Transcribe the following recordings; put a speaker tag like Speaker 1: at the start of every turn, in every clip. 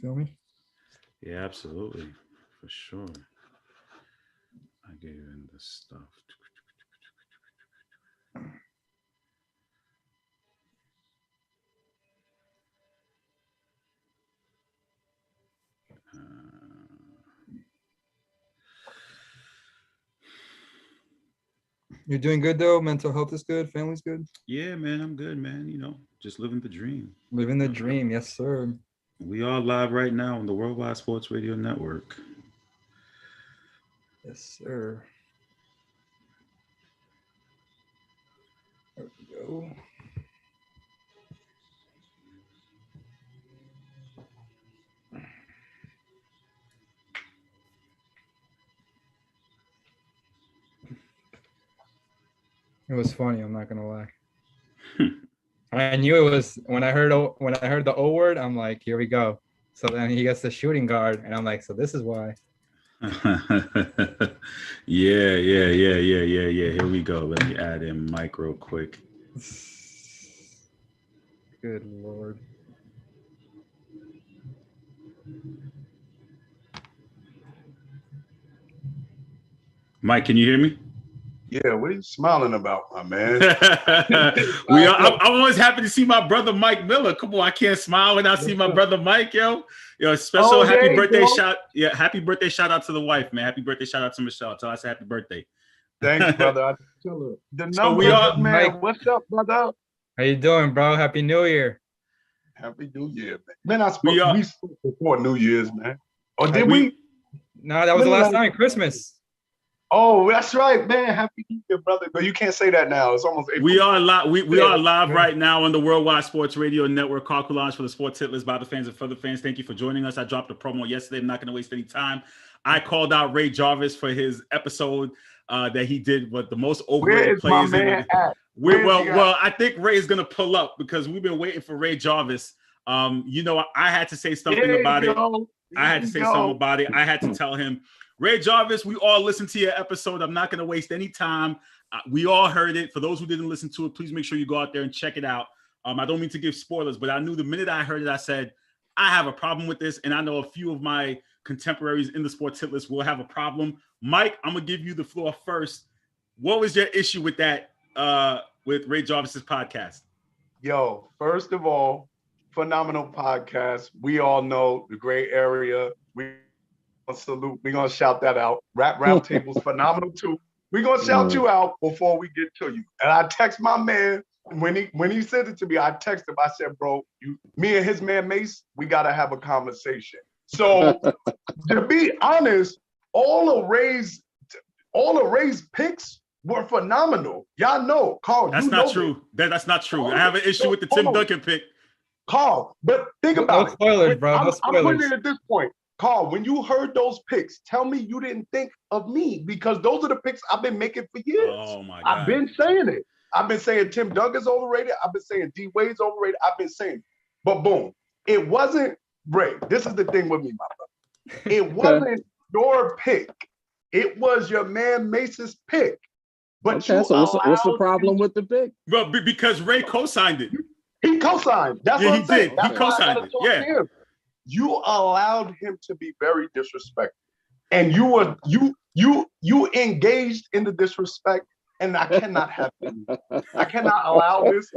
Speaker 1: feel me?
Speaker 2: Yeah, absolutely. For sure. I gave in the stuff.
Speaker 1: You're doing good though. Mental health is good. Family's good.
Speaker 2: Yeah, man, I'm good, man. Just living the dream.
Speaker 1: Living the dream. Yes, sir.
Speaker 2: We are live right now on the Worldwide Sports Radio Network.
Speaker 1: Yes, sir. There we go. It was funny. I'm not gonna lie. I knew it was when I heard the O word. I'm like, here we go. So then he gets the shooting guard, and I'm like, so this is why.
Speaker 2: Yeah. Here we go. Let me add in Mike real quick.
Speaker 1: Good Lord.
Speaker 2: Mike, can you hear me?
Speaker 3: Yeah, what are you smiling about, my man?
Speaker 2: I'm always happy to see my brother Mike Miller. Come on, I can't smile when I see my brother Mike, yo. Special happy birthday shout. Yeah, happy birthday shout out to the wife, man. Happy birthday shout out to Michelle. Tell her I said happy birthday.
Speaker 3: Thanks, brother. I tell her. The
Speaker 2: So
Speaker 3: number,
Speaker 2: we are,
Speaker 3: man.
Speaker 1: Mike.
Speaker 3: What's up, brother?
Speaker 1: How you doing, bro? Happy New Year.
Speaker 3: Happy New Year, man. Man, we spoke before New Year's, man. Or did we?
Speaker 1: No, that was the last time, Christmas.
Speaker 3: Oh, that's right, man. Happy New Year, brother. But you can't say that now. It's almost April.
Speaker 2: We are live. We are live right now on the Worldwide Sports Radio Network. Call Coulage for the sports hit list by the fans and for the fans. Thank you for joining us. I dropped a promo yesterday. I'm not going to waste any time. I called out Ray Jarvis for his episode that he did with the most overrated players. Well, I think Ray is going to pull up because we've been waiting for Ray Jarvis. I had to say something about it. I had to say something about it. I had to tell him, Ray Jarvis, we all listened to your episode. I'm not going to waste any time. We all heard it. For those who didn't listen to it, please make sure you go out there and check it out. I don't mean to give spoilers, but I knew the minute I heard it, I said, I have a problem with this. And I know a few of my contemporaries in the sports hit list will have a problem. Mike, I'm going to give you the floor first. What was your issue with that, with Ray Jarvis's podcast?
Speaker 3: Yo, first of all, phenomenal podcast. We all know the gray area. We salute. We're gonna shout that out. Rap Roundtable's phenomenal too. We're gonna shout you out before we get to you. And I text my man when he sent it to me. I texted him. I said, "Bro, me and his man Mace, we gotta have a conversation." So to be honest, all of Ray's picks were phenomenal. Y'all know, Carl.
Speaker 2: That's not true. That's not true. I have an issue with the Tim Duncan pick.
Speaker 3: Carl, but think about it.
Speaker 1: No spoilers, bro. No spoilers.
Speaker 3: I'm putting it at this point. Carl, when you heard those picks, tell me you didn't think of me because those are the picks I've been making for years.
Speaker 2: Oh my God.
Speaker 3: I've been saying it. I've been saying Tim Duncan's overrated. I've been saying D Wade's overrated. I've been saying it. But boom, it wasn't Ray. This is the thing with me, my brother. It wasn't your pick. It was your man Mace's pick. But
Speaker 4: okay, so what's the problem with the pick?
Speaker 2: Well, because Ray co-signed it.
Speaker 3: He co-signed. That's what I'm saying.
Speaker 2: He co-signed it. Yeah.
Speaker 3: You allowed him to be very disrespectful, and you engaged in the disrespect, and I cannot have it. I cannot allow this.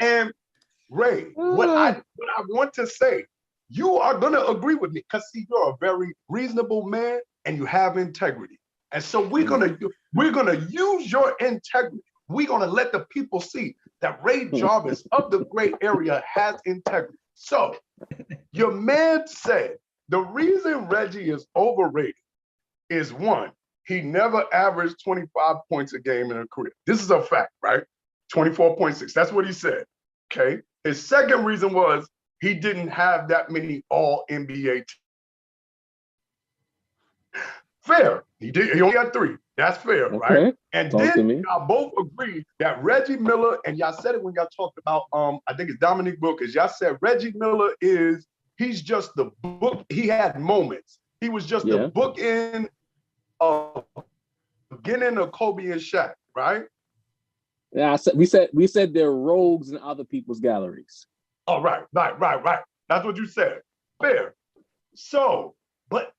Speaker 3: And Ray, what I want to say, you are gonna agree with me because see, you're a very reasonable man and you have integrity, and so we're gonna use your integrity. We're gonna let the people see that Ray Jarvis of the great area has integrity. So your man said the reason Reggie is overrated is one, he never averaged 25 points a game in a career. This is a fact, right? 24.6. That's what he said. Okay. His second reason was he didn't have that many all NBA teams. Fair. He only had 3. That's fair, okay. Right? And then y'all both agree that Reggie Miller, and y'all said it when y'all talked about I think it's Dominique Wilkins. Y'all said Reggie Miller he's just the book. He had moments. He was just the book in beginning of Kobe and Shaq, right?
Speaker 4: Yeah, we said they're rogues in other people's galleries.
Speaker 3: Oh, right. That's what you said. Fair. So, but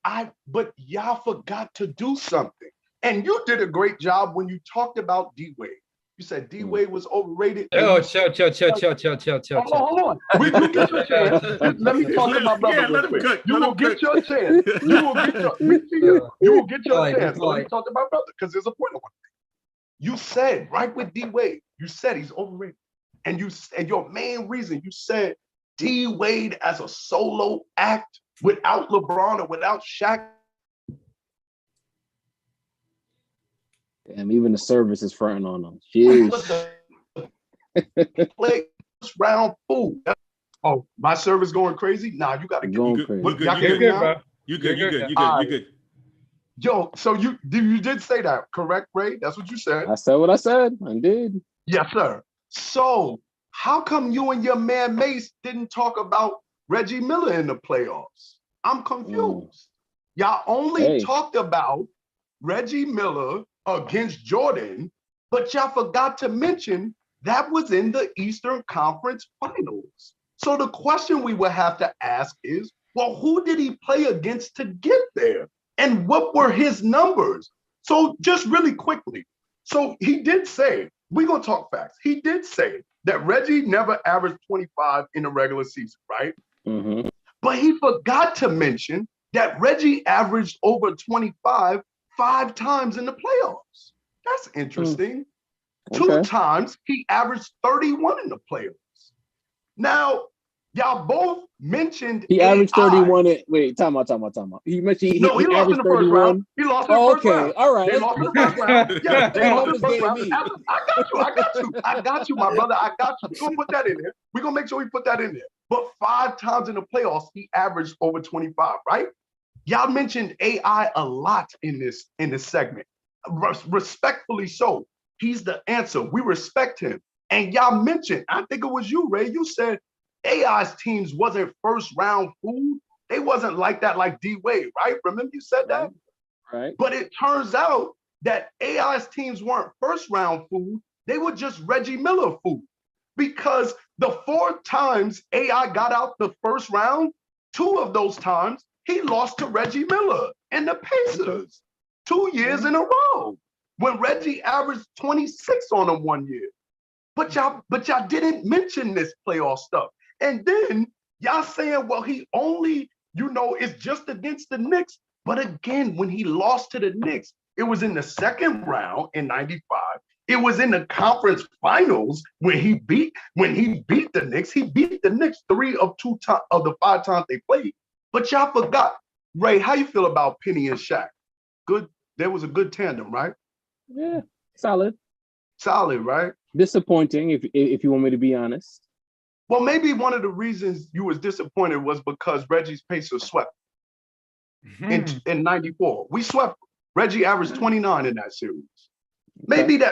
Speaker 3: y'all forgot to do something. And you did a great job when you talked about D-Wade. You said D-Wade was overrated.
Speaker 1: Oh, chill.
Speaker 3: Hold on. You get your chance. Let me talk to my brother real quick. You will get your chance. You will get your chance. So let me talk to my brother because there's a point I want to make. You said right with D-Wade, you said he's overrated. And your main reason, you said D-Wade as a solo act without LeBron or without Shaq.
Speaker 4: Damn, even the service is fronting on them. Jeez.
Speaker 3: Play round fool. Oh, my service going crazy? Nah, you got to
Speaker 4: get crazy.
Speaker 2: You're good, bro. You good.
Speaker 3: Yo, so you did say that, correct, Ray? That's what you said.
Speaker 4: I said what I said. I did.
Speaker 3: Yes, sir. So how come you and your man Mace didn't talk about Reggie Miller in the playoffs? I'm confused. Y'all only talked about Reggie Miller against Jordan, but y'all forgot to mention that was in the Eastern Conference Finals. So the question we would have to ask is, well, who did he play against to get there? And what were his numbers? So just really quickly. So he did say, we're going to talk facts. He did say that Reggie never averaged 25 in the regular season, right?
Speaker 4: Mm-hmm.
Speaker 3: But he forgot to mention that Reggie averaged over 25 5 times in the playoffs. That's interesting. Okay. 2 times he averaged 31 in the playoffs. Now, y'all both mentioned
Speaker 4: he averaged 31. Time out. He mentioned he
Speaker 3: lost in the first round. He lost in the first round.
Speaker 4: All right.
Speaker 3: They lost in the first round. Yeah, they lost in the first round. I got you, my brother. I got you. We're gonna put that in there. We're gonna make sure we put that in there. But 5 times in the playoffs, he averaged over 25, right? Y'all mentioned AI a lot in this segment. Respectfully so. He's the answer. We respect him. And y'all mentioned, I think it was you, Ray, you said AI's teams wasn't first round food. They wasn't like that like D-Wade, right? Remember you said that?
Speaker 4: Right.
Speaker 3: But it turns out that AI's teams weren't first round food. They were just Reggie Miller food. Because the 4 times AI got out the first round, 2 of those times, he lost to Reggie Miller and the Pacers 2 years in a row when Reggie averaged 26 on him 1 year. But y'all didn't mention this playoff stuff. And then y'all saying, well, he only, it's just against the Knicks. But again, when he lost to the Knicks, it was in the second round in 95. It was in the conference finals when he beat the Knicks. He beat the Knicks 3 of the 5 times they played. But y'all forgot. Ray, how you feel about Penny and Shaq? Good. There was a good tandem, right?
Speaker 4: Yeah, solid.
Speaker 3: Solid, right?
Speaker 4: Disappointing, if you want me to be honest.
Speaker 3: Well, maybe one of the reasons you was disappointed was because Reggie's Pacers swept in 94. We swept. Reggie averaged 29 in that series. Okay.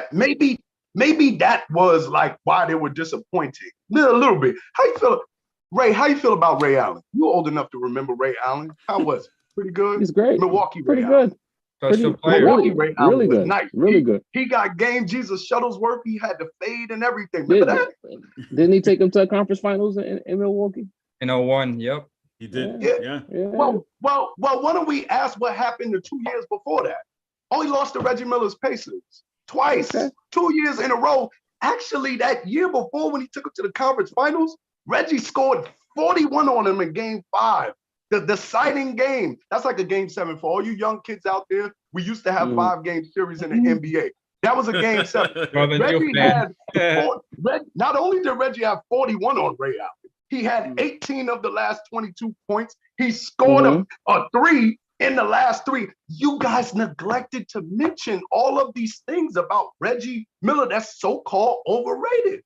Speaker 3: Maybe that was like why they were disappointed. A little bit. How you feel? Ray, how you feel about Ray Allen? You old enough to remember Ray Allen. How was it? Pretty good?
Speaker 4: He's great.
Speaker 3: Milwaukee
Speaker 4: Pretty
Speaker 3: Ray
Speaker 4: good.
Speaker 3: Allen. Milwaukee Ray Allen
Speaker 4: really
Speaker 3: was
Speaker 4: good.
Speaker 3: nice.
Speaker 4: Really good.
Speaker 3: He got game Jesus Shuttlesworth. He had the fade and everything. Remember that?
Speaker 4: Didn't he take him to the conference finals in Milwaukee?
Speaker 1: In 01, yep.
Speaker 2: He did. Yeah.
Speaker 3: Well, why don't we ask what happened the 2 years before that? Oh, he lost to Reggie Miller's Pacers twice, 2 years in a row. Actually, that year before when he took him to the conference finals, Reggie scored 41 on him in game 5. The deciding game. That's like a game 7 for all you young kids out there. We used to have 5-game series in the NBA. That was a game 7. Reggie had not only did Reggie have 41 on Ray Allen, he had 18 of the last 22 points. He scored a 3 in the last 3. You guys neglected to mention all of these things about Reggie Miller that's so-called overrated.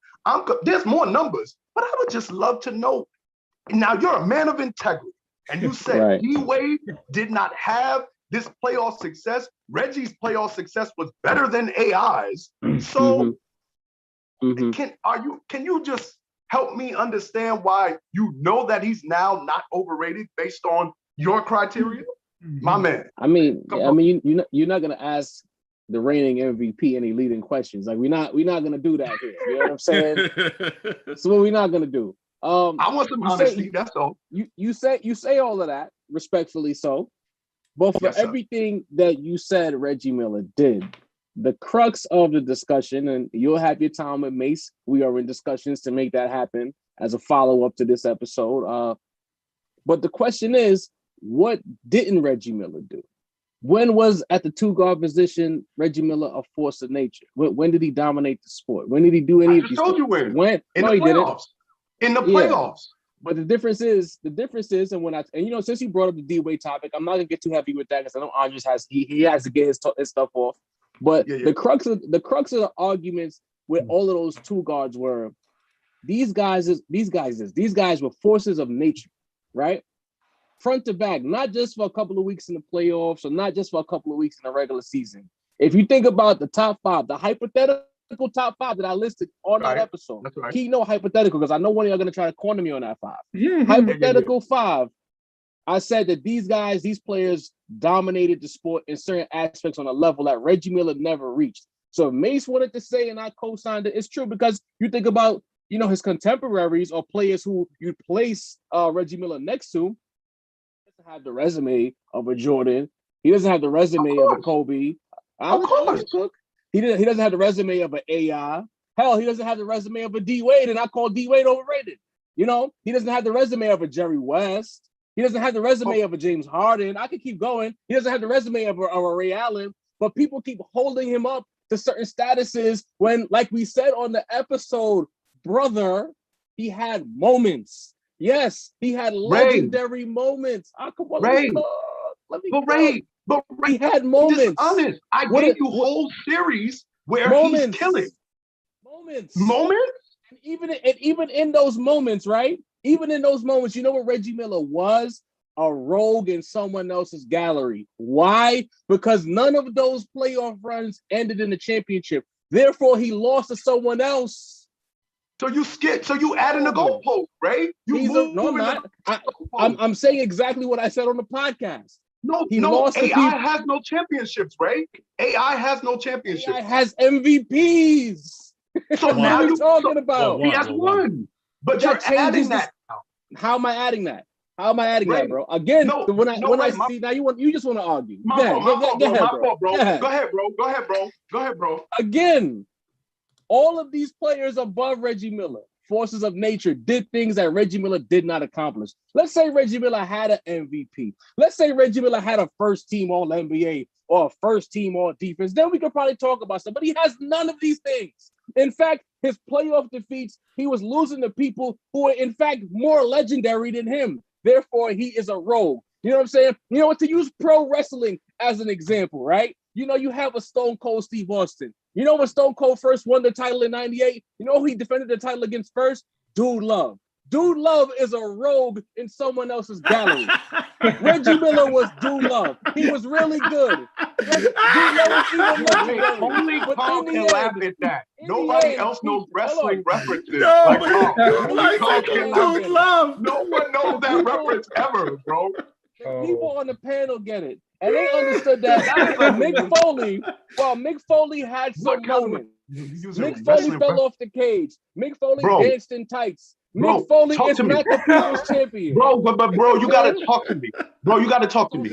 Speaker 3: There's more numbers, but I would just love to know. Now, you're a man of integrity, and you said D-Wade did not have this playoff success. Reggie's playoff success was better than AI's. So can you just help me understand why you know that he's now not overrated based on your criteria? My man.
Speaker 4: I mean, you're not gonna ask the reigning MVP any leading questions. Like we're not gonna do that here. You know what I'm saying? So what we're not gonna do.
Speaker 3: I want some honesty. That's all.
Speaker 4: You say all of that respectfully so, but for everything that you said, Reggie Miller did. The crux of the discussion, and you'll have your time with Mace. We are in discussions to make that happen as a follow-up to this episode. But the question is, what didn't Reggie Miller do? When was at the two guard position Reggie Miller a force of nature? When did he dominate the sport? When did he do any of these? I told
Speaker 3: you when.
Speaker 4: In the playoffs.
Speaker 3: In the playoffs.
Speaker 4: But the difference is, and since you brought up the D-Wade topic, I'm not gonna get too heavy with that because I know Andres has to get his stuff off. But the crux of the arguments with all of those two guards were these guys were forces of nature, right? Front to back, not just for a couple of weeks in the playoffs or not just for a couple of weeks in the regular season. If you think about the top five, the hypothetical top five that I listed on that episode, no hypothetical, because I know one of y'all going to try to corner me on that five. Hypothetical five, I said that these players dominated the sport in certain aspects on a level that Reggie Miller never reached. So if Mace wanted to say, and I co-signed it, it's true because you think about, his contemporaries or players who you place Reggie Miller next to. He doesn't have the resume of a Jordan. He doesn't have the resume of a Kobe.
Speaker 3: Of course.
Speaker 4: He doesn't have the resume of an AI. Hell, he doesn't have the resume of a D-Wade, and I call D-Wade overrated. He doesn't have the resume of a Jerry West. He doesn't have the resume of a James Harden. I could keep going. He doesn't have the resume of a Ray Allen, but people keep holding him up to certain statuses when, like we said on the episode, brother, he had moments. Yes, he had legendary moments.
Speaker 3: But
Speaker 4: he had moments.
Speaker 3: Honest. I gave you whole series where he's killing.
Speaker 4: Moments. And even in those moments, right? Even in those moments, you know what Reggie Miller was? A rogue in someone else's gallery. Why? Because none of those playoff runs ended in the championship. Therefore, he lost to someone else.
Speaker 3: So you skip. So you add in the goalpost, right?
Speaker 4: I'm saying exactly what I said on the podcast.
Speaker 3: No, AI has no championships, right? AI has no championships.
Speaker 4: AI has MVPs.
Speaker 3: So now
Speaker 4: what are you talking about?
Speaker 3: He has one. But you're adding that now.
Speaker 4: How am I adding that? That, bro? Again, when I see now you just want to argue. Go ahead, bro. Again, all of these players above Reggie Miller, forces of nature, did things that Reggie Miller did not accomplish. Let's say Reggie Miller had an MVP. Let's say Reggie Miller had a first team All NBA or a first team All Defense. Then we could probably talk about stuff. But he has none of these things. In fact, his playoff defeats, he was losing to people who are, in fact, more legendary than him. Therefore, he is a rogue. You know what I'm saying? You know what? To use pro wrestling as an example, right? You have a Stone Cold Steve Austin. You know when Stone Cold first won the title in 98? You know who he defended the title against first? Dude Love. Dude Love is a rogue in someone else's gallery. Reggie Miller was Dude Love. He was really good.
Speaker 3: Only Carl can laugh at that. Nobody else knows wrestling references.
Speaker 2: No,
Speaker 3: Dude Love. No one knows that reference ever, bro.
Speaker 4: People on the panel get it. And they understood that Mick Foley had some moments. Mick Foley fell off the cage. Mick Foley danced in tights. Mick Foley is not the people's champion.
Speaker 3: Bro, you gotta talk to me. Bro, you gotta talk to me.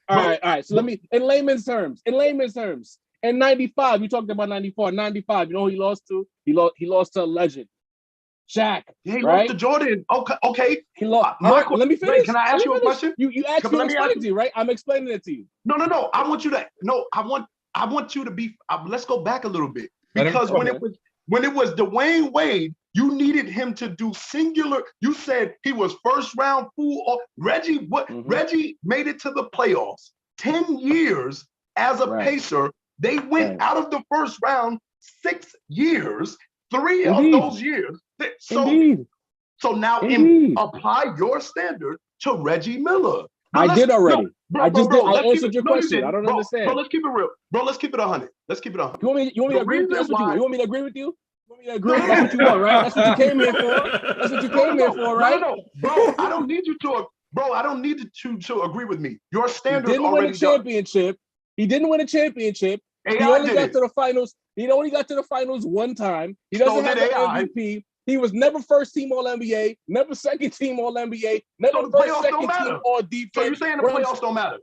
Speaker 4: All right. So let me, in layman's terms, in 95, you talked about 94. 95, you know who he lost to? He lost to a legend. Shaq.
Speaker 3: Yeah, he lost to Jordan. Okay.
Speaker 4: He lost. Let me finish.
Speaker 3: Can I ask you a question?
Speaker 4: You asked me to explain it to you, right? I'm explaining it to you.
Speaker 3: No. I want you to be. Let's go back a little bit because when it was Dwyane Wade, you needed him to do singular. You said he was first round fool. Reggie made it to the playoffs 10 years as a Pacer. They went out of the first round 6 years. 3 of those years. So now apply your standard to Reggie Miller.
Speaker 4: I did already. I answered your question. I don't understand.
Speaker 3: Bro, let's keep it real. Bro, let's keep it 100. You want me to agree with you? That's what you want. You want me to agree with you? You want me to agree? That's what you want, right? That's what you came here for. Right? No. Bro, I don't need you to. Bro, I don't need you to agree with me. Your standard already
Speaker 4: win a championship. He didn't win a championship. He only got to the finals. He only got to the finals one time. He doesn't have an MVP. He was never first team All NBA, never second team All NBA, never
Speaker 3: So the
Speaker 4: first
Speaker 3: playoffs
Speaker 4: second
Speaker 3: don't matter.
Speaker 4: team All Defense.
Speaker 3: So you're saying the playoffs don't matter?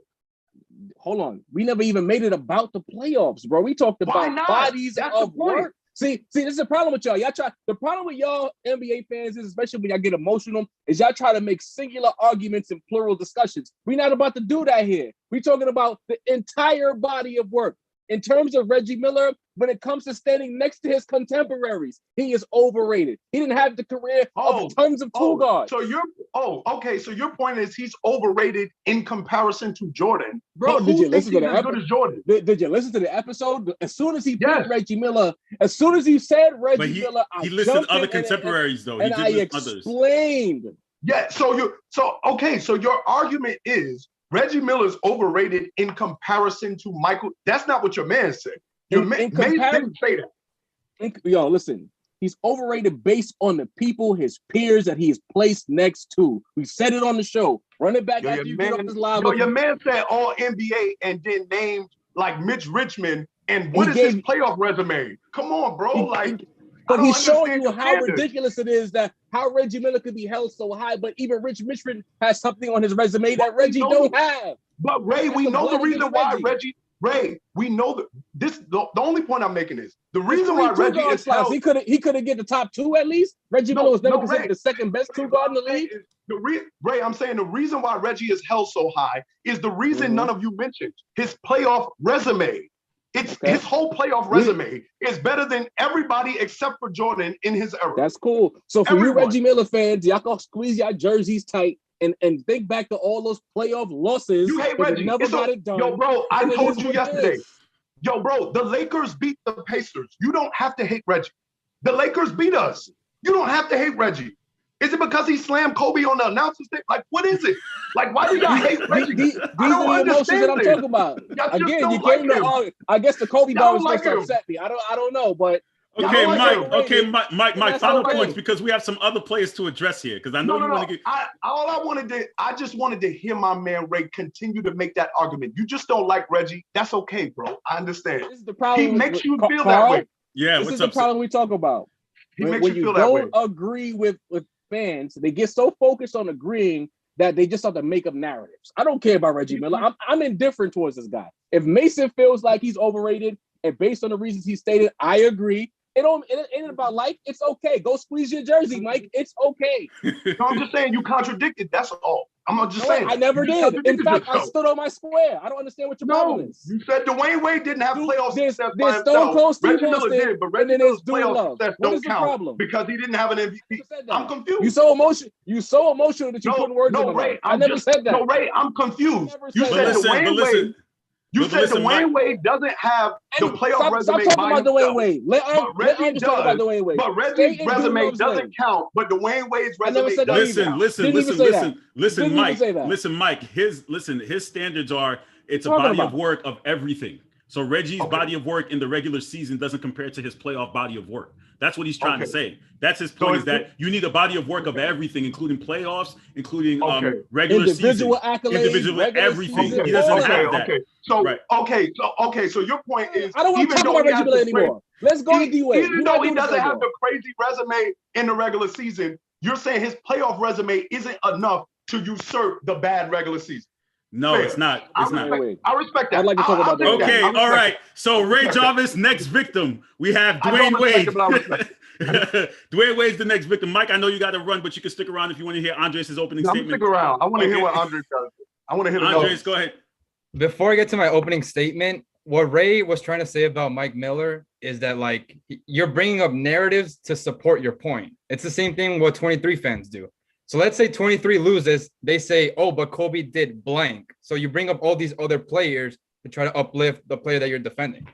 Speaker 4: Hold on, we never even made it about the playoffs, bro. We talked about bodies
Speaker 3: That's
Speaker 4: of
Speaker 3: the point.
Speaker 4: work. See, this is the problem with y'all. The problem with y'all NBA fans is, especially when y'all get emotional, is y'all try to make singular arguments and plural discussions. We're not about to do that here. We're talking about the entire body of work. In terms of Reggie Miller, when it comes to standing next to his contemporaries, he is overrated. He didn't have the career of tons of two guards.
Speaker 3: So okay. So your point is he's overrated in comparison to Jordan.
Speaker 4: Bro, did you listen to the
Speaker 3: episode? Jordan?
Speaker 4: Did you listen to the episode? As soon as he picked Reggie Miller, as soon as he said Reggie Miller,
Speaker 2: he listed other contemporaries though.
Speaker 4: And I explained.
Speaker 3: Yeah. So your argument is Reggie Miller's overrated in comparison to Michael. That's not what your man said. Your man didn't say that.
Speaker 4: Yo, listen. He's overrated based on the people, his peers that he is placed next to. We said it on the show. Run it back after you get off this live.
Speaker 3: Your man said all NBA and then named like Mitch Richmond. And what is his playoff resume? Come on, bro.
Speaker 4: But he's showing you how ridiculous it is that how Reggie Miller could be held so high, but even Rich Richmond has something on his resume that Reggie don't have.
Speaker 3: But Ray, we know the reason why Reggie. Ray, we know that the only point I'm making is the reason why Reggie is held.
Speaker 4: He could get the top two at least. Reggie Miller was never considered the second best two guard in the league.
Speaker 3: Ray, I'm saying the reason why Reggie is held so high is the reason none of you mentioned his playoff resume. His whole playoff resume is better than everybody except for Jordan in his era.
Speaker 4: That's cool. So for you Reggie Miller fans, y'all can squeeze your jerseys tight and think back to all those playoff losses.
Speaker 3: You hate Reggie.
Speaker 4: Never got it done.
Speaker 3: Yo, bro, I told you yesterday. Yo, bro, the Lakers beat the Pacers. You don't have to hate Reggie. The Lakers beat us. You don't have to hate Reggie. Is it because he slammed Kobe on the announcer's stick? Like, what is it? Like, why do y'all hate Reggie?
Speaker 4: These are the emotions that I'm talking about. Again, you came to I guess the Kobe bar was supposed to upset me. I don't know, but
Speaker 2: Mike. Final points because we have some other players to address here. Because I know you want to get.
Speaker 3: I just wanted to hear my man Ray continue to make that argument. You just don't like Reggie. That's okay, bro. I understand.
Speaker 4: This is the problem.
Speaker 3: He makes you feel that way.
Speaker 2: Yeah,
Speaker 4: this is the problem we talk about.
Speaker 3: When
Speaker 4: you don't agree with fans, they get so focused on agreeing that they just have to make up narratives. I don't care about Reggie Miller. I'm indifferent towards this guy. If Mason feels like he's overrated, and based on the reasons he stated, I agree. It ain't about life. It's okay. Go squeeze your jersey, Mike. It's okay.
Speaker 3: No, I'm just saying you contradicted. That's all. I'm just saying.
Speaker 4: I never did. In fact, I stood on my square. I don't understand what your problem is.
Speaker 3: You said Dwyane Wade didn't have playoff success by himself.
Speaker 4: Stone Cold Steve
Speaker 3: Reggie Miller did, but Reggie Miller's playoff success don't count because he didn't have an MVP. I'm confused.
Speaker 4: You so emotional that you couldn't words in
Speaker 3: Ray,
Speaker 4: I never said that.
Speaker 3: No, Ray, I'm confused. You said Dwyane Wade. You said Dwyane Wade doesn't have the playoff resume by himself.
Speaker 4: Dwyane Wade. Let
Speaker 3: Reggie
Speaker 4: does, talk about Dwyane Wade.
Speaker 3: But Reggie's resume doesn't count. But Dwyane Wade's resume doesn't count.
Speaker 2: Listen, Mike. His standards are it's a body of work of everything. So Reggie's body of work in the regular season doesn't compare to his playoff body of work. That's what he's trying to say. That's his point, is that you need a body of work of everything, including playoffs, including regular
Speaker 4: individual
Speaker 2: season,
Speaker 4: accolades,
Speaker 2: individual everything. He doesn't have that.
Speaker 3: So your point is,
Speaker 4: I don't want to talk about Reggie Miller anymore. Let's go to D-Wade.
Speaker 3: Even though he doesn't have the crazy resume in the regular season, you're saying his playoff resume isn't enough to usurp the bad regular season.
Speaker 2: No, it's not. It's not.
Speaker 3: I respect that.
Speaker 4: I'd like to talk about that.
Speaker 2: Okay, all right. So Ray Jarvis, next victim. We have Dwyane Wade. Dwyane Wade's the next victim. Mike, I know you got to run, but you can stick around if you want to hear Andres' opening statement.
Speaker 3: Stick around. I want to hear what Andres does. I want to hear the
Speaker 2: Andres, go ahead.
Speaker 1: Before I get to my opening statement, what Ray was trying to say about Mike Miller is that, like, you're bringing up narratives to support your point. It's the same thing what 23 fans do. So let's say 23 loses, they say, oh, but Kobe did blank. So you bring up all these other players to try to uplift the player that you're defending.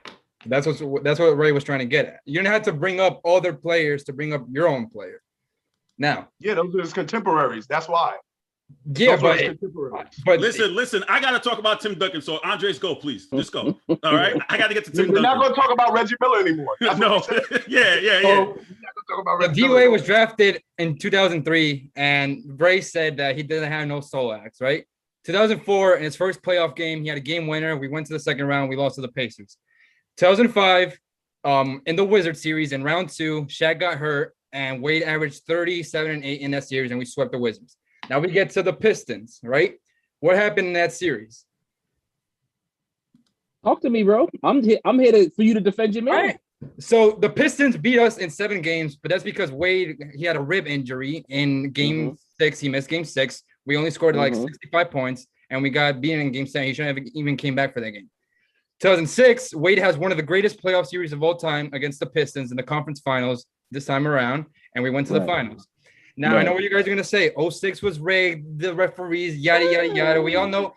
Speaker 1: That's what Ray was trying to get at. You didn't have to bring up other players to bring up your own player. Now.
Speaker 3: Yeah, those are his contemporaries. That's why.
Speaker 1: Yeah,
Speaker 2: but listen, I got to talk about Tim Duncan. So Andres, go, please. Just go. All right. I got to get to Tim Duncan.
Speaker 3: We're not going to talk about Reggie Miller anymore.
Speaker 2: No. Yeah.
Speaker 1: D-Wade was drafted in 2003, and Ray said that he didn't have no solo acts, right? 2004, in his first playoff game, he had a game winner. We went to the second round. We lost to the Pacers. 2005, in the Wizard series, in round 2, Shaq got hurt, and Wade averaged 37 and 8 in that series, and we swept the Wizards. Now we get to the Pistons, right? What happened in that series?
Speaker 4: Talk to me, bro. I'm here for you to defend your man.
Speaker 1: Right. So the Pistons beat us in 7 games, but that's because Wade, he had a rib injury in game 6. He missed game 6. We only scored like 65 points, and we got beaten in game 7. He shouldn't have even came back for that game. 2006, Wade has one of the greatest playoff series of all time against the Pistons in the conference finals this time around, and we went to the finals. Now, I know what you guys are going to say. 06 was rigged, the referees, yada, yada, yada. We all know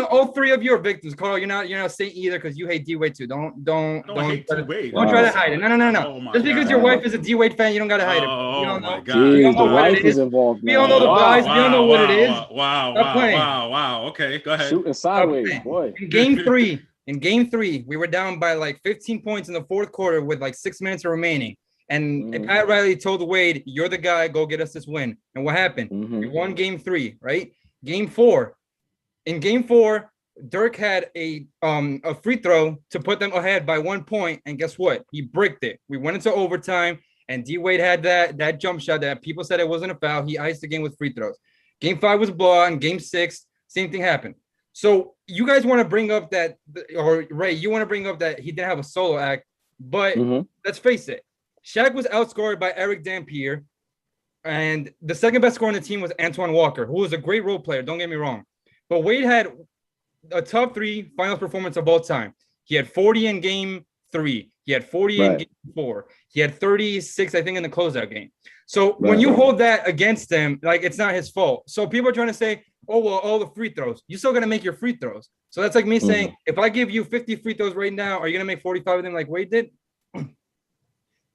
Speaker 1: all 3 of you are victims. Carl, you're not saying either because you hate D-Wade too. Don't try to hide it. No. Just because your wife is a D-Wade fan, you don't got to hide it.
Speaker 2: Oh, my God.
Speaker 4: Jeez, the wife is involved.
Speaker 1: We all know the vibes. We all know what it is.
Speaker 2: Wow. Okay, go ahead.
Speaker 4: Shooting sideways, boy.
Speaker 1: In game three, we were down by like 15 points in the 4th quarter with like 6 minutes remaining. And Pat Riley told Wade, "You're the guy. Go get us this win." And what happened? We won game 3, right? Game 4. In game 4, Dirk had a free throw to put them ahead by 1 point, and guess what? He bricked it. We went into overtime, and D Wade had that jump shot that people said it wasn't a foul. He iced the game with free throws. Game 5 was a blowout, and game 6, same thing happened. So you guys want to bring up that, or Ray, you want to bring up that he didn't have a solo act, but let's face it. Shaq was outscored by Eric Dampier, and the second best scorer on the team was Antoine Walker, who was a great role player. Don't get me wrong. But Wade had a top 3 finals performance of all time. He had 40 in game 3. He had 40 in game 4. He had 36, I think, in the closeout game. So when you hold that against him, like, it's not his fault. So people are trying to say, oh, well, all the free throws. You're still going to make your free throws. So that's like me saying, if I give you 50 free throws right now, are you going to make 45 of them like Wade did?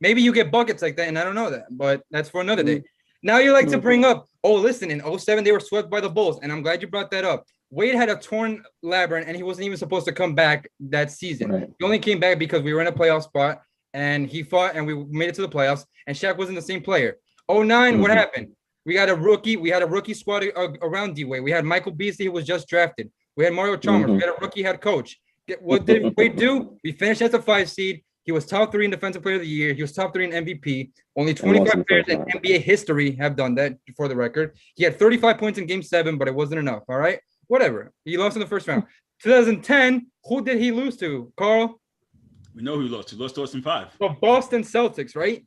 Speaker 1: Maybe you get buckets like that, and I don't know that, but that's for another day. Now you like to bring up, oh, listen, in 07, they were swept by the Bulls, and I'm glad you brought that up. Wade had a torn labrum, and he wasn't even supposed to come back that season. He only came back because we were in a playoff spot, and he fought, and we made it to the playoffs, and Shaq wasn't the same player. 09, what happened? We had a rookie squad around D-Wade. We had Michael Beasley, who was just drafted. We had Mario Chalmers. We had a rookie head coach. What did Wade do? We finished as a 5 seed. He was top 3 in Defensive Player of the Year. He was top 3 in MVP. Only 25 players in NBA history have done that, for the record. He had 35 points in Game 7, but it wasn't enough, all right? Whatever. He lost in the first round. 2010, who did he lose to, Carl?
Speaker 2: We know who he lost. He lost to us in 5.
Speaker 1: The Boston Celtics, right?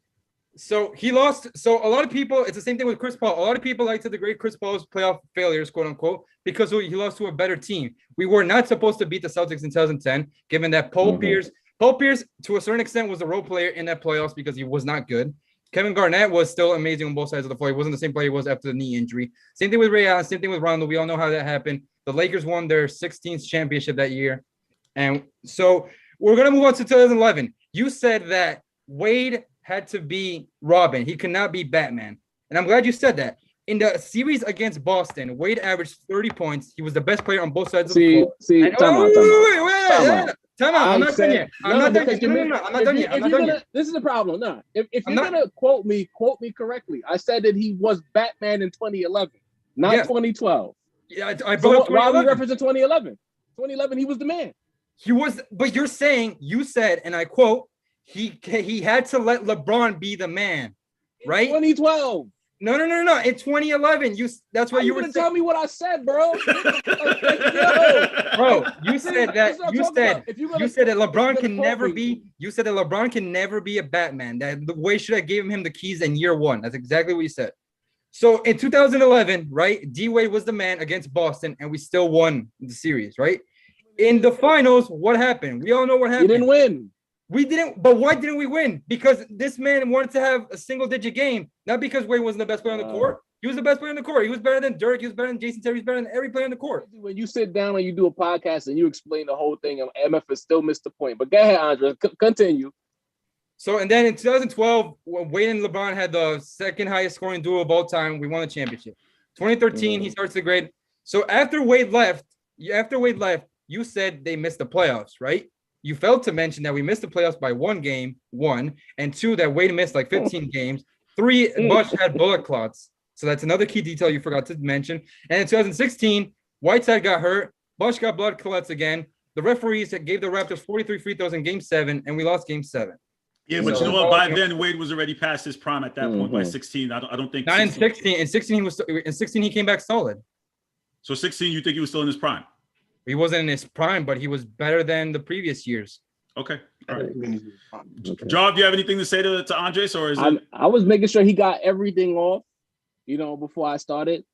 Speaker 1: So he lost. So a lot of people, it's the same thing with Chris Paul. A lot of people like to degrade Chris Paul's playoff failures, quote unquote, because he lost to a better team. We were not supposed to beat the Celtics in 2010, given that Paul Pierce, to a certain extent, was a role player in that playoffs because he was not good. Kevin Garnett was still amazing on both sides of the floor. He wasn't the same player he was after the knee injury. Same thing with Ray Allen. Same thing with Rondo. We all know how that happened. The Lakers won their 16th championship that year. And so we're going to move on to 2011. You said that Wade had to be Robin. He could not be Batman. And I'm glad you said that. In the series against Boston, Wade averaged 30 points. He was the best player on both sides of the floor. Time out. I'm not done yet. I'm not done yet.
Speaker 4: This is the problem. No, if you're gonna quote me correctly. I said that he was Batman in 2011, not 2012.
Speaker 1: Yeah, I brought up 2011.
Speaker 4: Why are we referencing 2011? 2011, he was the man.
Speaker 1: He was, but you said, and I quote, he had to let LeBron be the man, right?
Speaker 4: 2012.
Speaker 1: No. In 2011, that's what you were
Speaker 2: saying.
Speaker 4: Tell me what I said, bro.
Speaker 1: Bro, you said that LeBron can never be. You said that LeBron can never be a Batman. That the way should have given him the keys in year 1. That's exactly what you said. So in 2011, right? D-Wade was the man against Boston, and we still won the series, right? In the finals, what happened? We all know what happened.
Speaker 4: You didn't win.
Speaker 1: We didn't, but why didn't we win? Because this man wanted to have a single-digit game, not because Wade wasn't the best player on the court. He was the best player on the court. He was better than Dirk. He was better than Jason Terry. He was better than every player on the court.
Speaker 4: When you sit down and you do a podcast and you explain the whole thing, MF has still missed the point. But go ahead, Andre. Continue.
Speaker 1: So, and then in 2012, when Wade and LeBron had the second highest scoring duo of all time, we won the championship. 2013, he starts the grade. So after Wade left, you said they missed the playoffs, right? You failed to mention that we missed the playoffs by 1 game, 1, and 2, that Wade missed like 15 games. 3, Bush had bullet clots. So that's another key detail you forgot to mention. And in 2016, Whiteside got hurt. Bush got blood clots again. The referees gave the Raptors 43 free throws in Game 7, and we lost Game 7.
Speaker 2: Yeah, but you know what? By then, Wade was already past his prime at that point. By 16, I don't think.
Speaker 1: Not 16. In 16. In 16 he came back solid.
Speaker 2: So 16, you think he was still in his prime?
Speaker 1: He wasn't in his prime, but he was better than the previous years.
Speaker 2: Okay. All right. Jaw, do you have anything to say to Andres, or is it?
Speaker 4: I was making sure he got everything off, before I started.